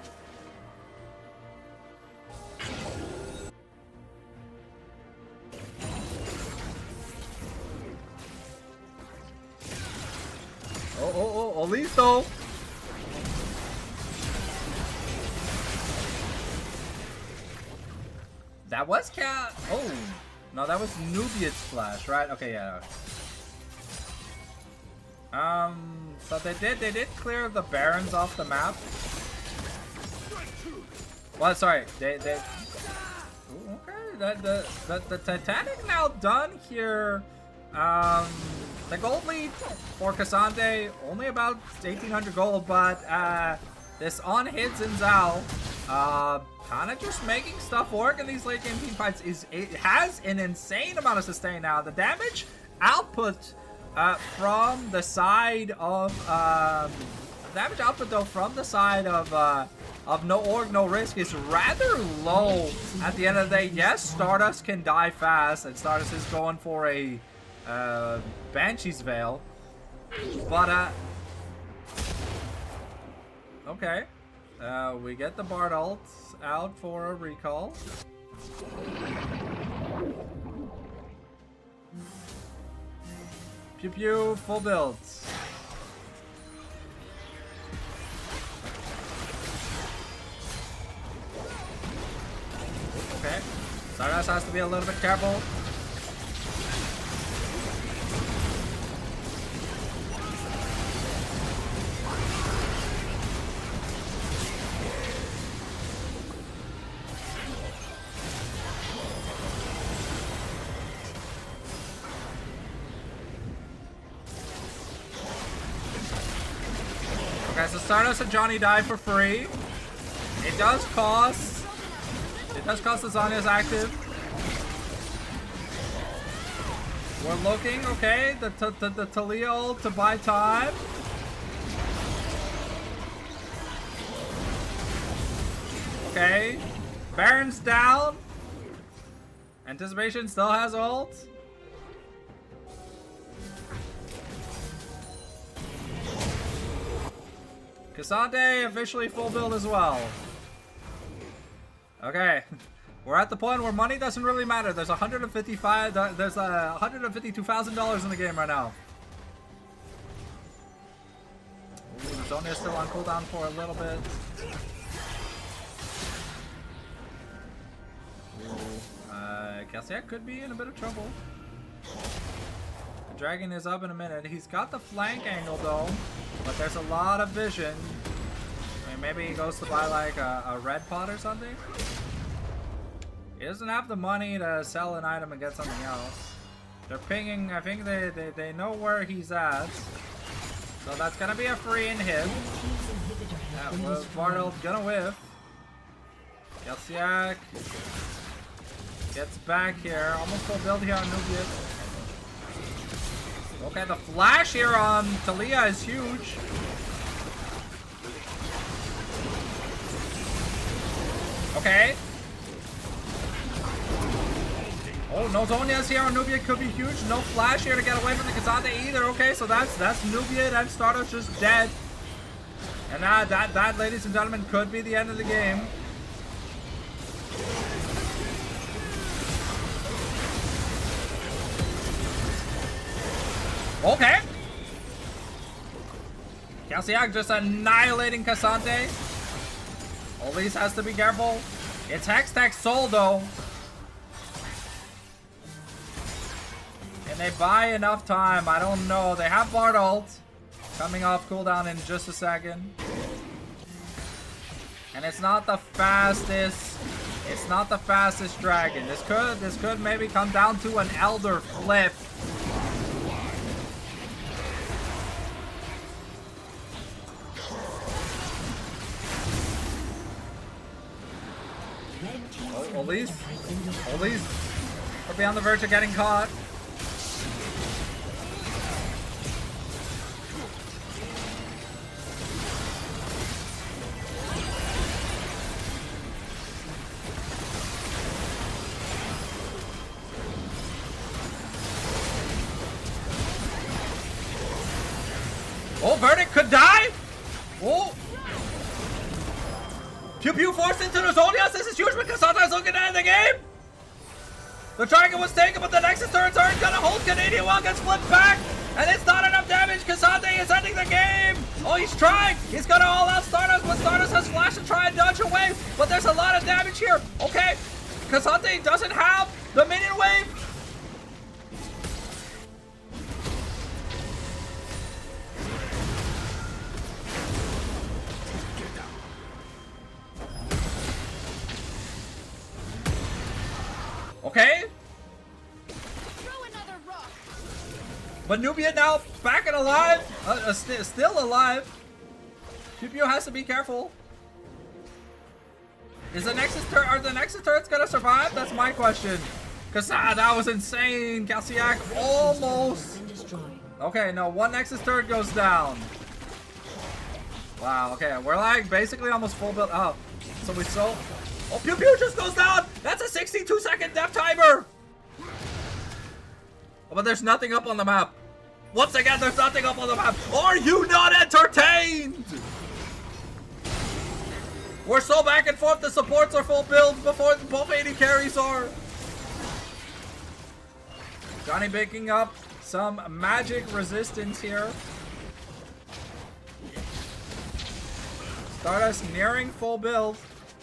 Oh, listo. That was Cat. Oh, no, that was Nubia's flash, right? Okay, yeah. So they did clear the Barons off the map. Well, sorry, they. Ooh, okay, the Titanic now done here. The gold lead for Cassandre only about 1,800 gold, but this on hits and Zhao, kind of just making stuff work in these late game team fights. It has an insane amount of sustain now. The damage output from the side of No Org, No Risk is rather low at the end of the day. Yes, Stardust can die fast, and Stardust is going for a Banshee's Veil, but okay, we get the Bard ult out for a recall. Pew Pew full builds. Okay, Stardust has to be a little bit careful. Okay, so Stardust and Johnny die for free. It does cost the Zhonya's active. We're looking, okay, the Talia ult to buy time. Okay, Baron's down. Anticipation still has ult. Cassandre officially full build as well. Okay, we're at the point where money doesn't really matter. There's $152,000 in the game right now. Ooh, the zone is still on cooldown for a little bit. Castor could be in a bit of trouble. The dragon is up in a minute. He's got the flank angle though, but there's a lot of vision. I mean, maybe he goes to buy like a red pot or something. He doesn't have the money to sell an item and get something else. They're pinging. I think they know where he's at. So that's gonna be a free inhib. Yeah, Bartle's gonna whiff. Kelsiak gets back here. Almost full build here on Nubia. Okay, the flash here on Talia is huge. Okay. Oh, no Zhonya's here on Nubia could be huge. No flash here to get away from the Cassandre either. Okay, so that's Nubia and Stardust just dead. And that, ladies and gentlemen, could be the end of the game. Okay. Kelsiak just annihilating Cassandre. Elise has to be careful. It's Hextech Soul though. Can they buy enough time? I don't know. They have Bard ult. Coming off cooldown in just a second. And it's not the fastest. It's not the fastest dragon. This could maybe come down to an elder flip. Oh, Elise, we're beyond the verge of getting caught. Oh, Verdict could die! Oh! Pew Pew forced into the zone. Yes, this is huge because Castor's looking at the game! The dragon was taken, but the Nexus turrets aren't gonna hold. Canadian Wild gets flipped back! And it's not enough damage! Casante is ending the game! Oh, he's trying! He's gonna all out Stardust, but Stardust has flash to try and dodge away! But there's a lot of damage here! Okay, Casante doesn't have the minion wave! Okay. But Nubia now back and alive. Still alive. Pew Pew has to be careful. Is the Nexus turret? Are the Nexus turrets gonna survive? That's my question. Cause that was insane. Calciac almost. Okay, no, one Nexus turret goes down. Wow. Okay, we're like basically almost full build. Oh, so we saw. Oh, Pew Pew just goes down! That's a 62-second death timer! Oh, but there's nothing up on the map. Once again, there's nothing up on the map. Are you not entertained? We're so back and forth, the supports are full builds before both AD carries are. Johnny picking up some magic resistance here. Stardust nearing full build.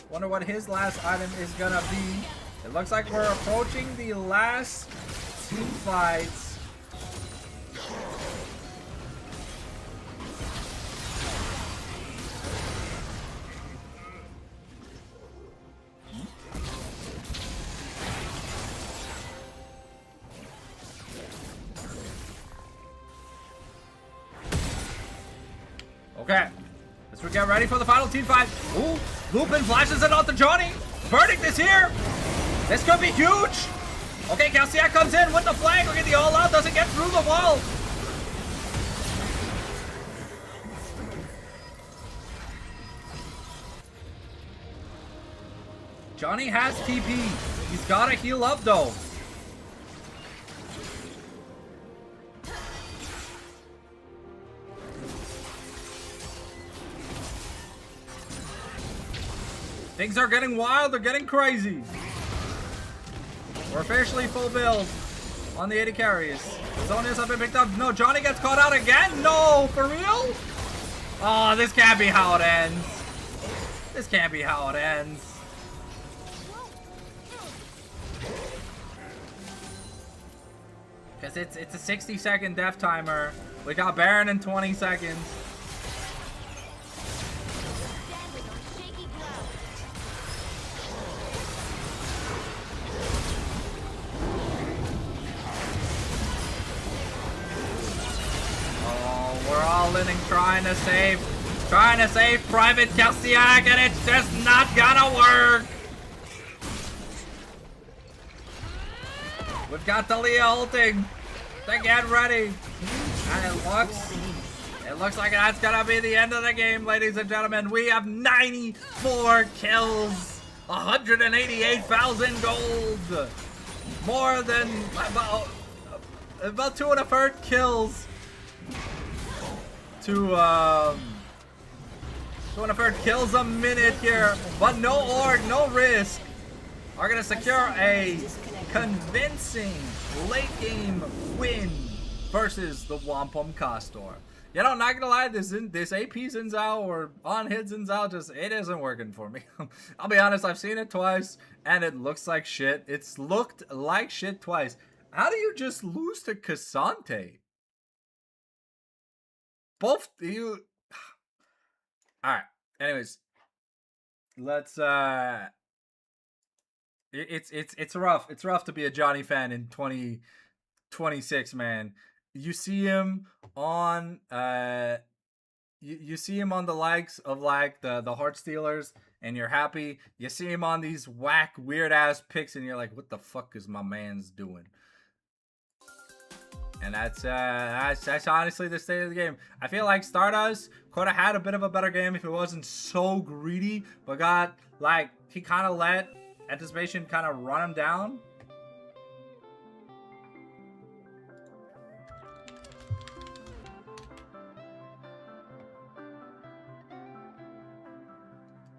Wonder what his last item is gonna be. It looks like we're approaching the last team fights. Okay, let's get ready for the final team fight. Ooh. Lupin flashes it onto Johnny. Verdict is here. This could be huge. Okay, Calciac comes in with the flag. Look at the all-out. Doesn't get through the wall. Johnny has TP. He's got to heal up, though. Things are getting wild, they're getting crazy. We're officially full build on the 80 carries. Zonias have been picked up. No, Johnny gets caught out again. No, for real? Oh, this can't be how it ends. This can't be how it ends. Because it's a 60-second death timer. We got Baron in 20 seconds. We're all in and trying to save Private Calciac, and it's just not gonna work. We've got Talia ulting to get ready, and it looks like that's gonna be the end of the game, ladies and gentlemen. We have 94 kills, 188,000 gold, more than about 2 1/3 kills. To 2 1/3 kills a minute here, but no org, no risk. Are gonna secure a convincing late game win versus the Wampum Castor. You know, not gonna lie, this AP Xin Zhao or on hit Xin Zhao just it isn't working for me. I'll be honest, I've seen it twice and it looks like shit. It's looked like shit twice. How do you just lose to Casante? both you. All right. Anyways, let's it's rough. It's rough to be a Johnny fan in 2026, man. You see him on you see him on the likes of like the Heart Stealers, and you're happy. You see him on these whack weird ass picks, and you're like, what the fuck is my man's doing? And that's honestly the state of the game. I feel like Stardust could have had a bit of a better game if it wasn't so greedy, but got like he kind of let Anticipation kind of run him down.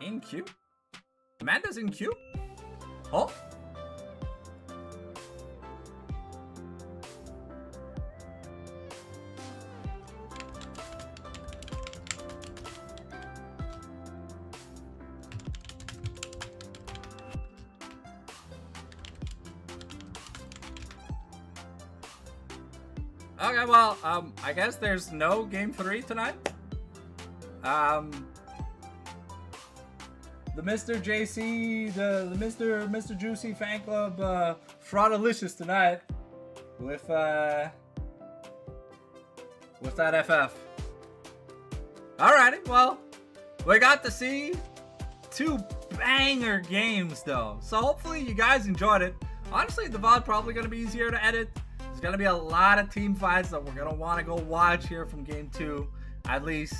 In queue? Amanda's in queue? Oh? Okay, well, I guess there's no game 3 tonight. The Mr. JC, the Mr. Juicy fan club, Fraudalicious tonight with that FF. Alrighty, well, we got to see 2 banger games though, so hopefully you guys enjoyed it. Honestly, the VOD probably gonna be easier to edit. There's gonna be a lot of team fights that we're gonna want to go watch here from game 2, at least.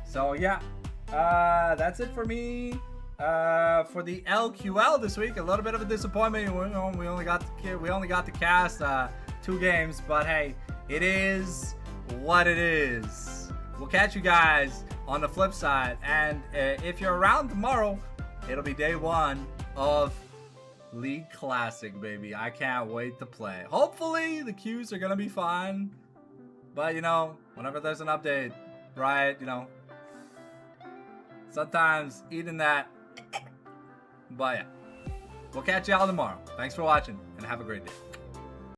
So yeah, that's it for me. For the LQL this week, a little bit of a disappointment. We only got to cast 2 games, but hey, it is what it is. We'll catch you guys on the flip side, and if you're around tomorrow, it'll be day 1 of League Classic, baby. I can't wait to play. Hopefully the queues are gonna be fine, but you know, whenever there's an update, right, you know, sometimes eating that. But yeah, we'll catch y'all tomorrow. Thanks for watching, and have a great day.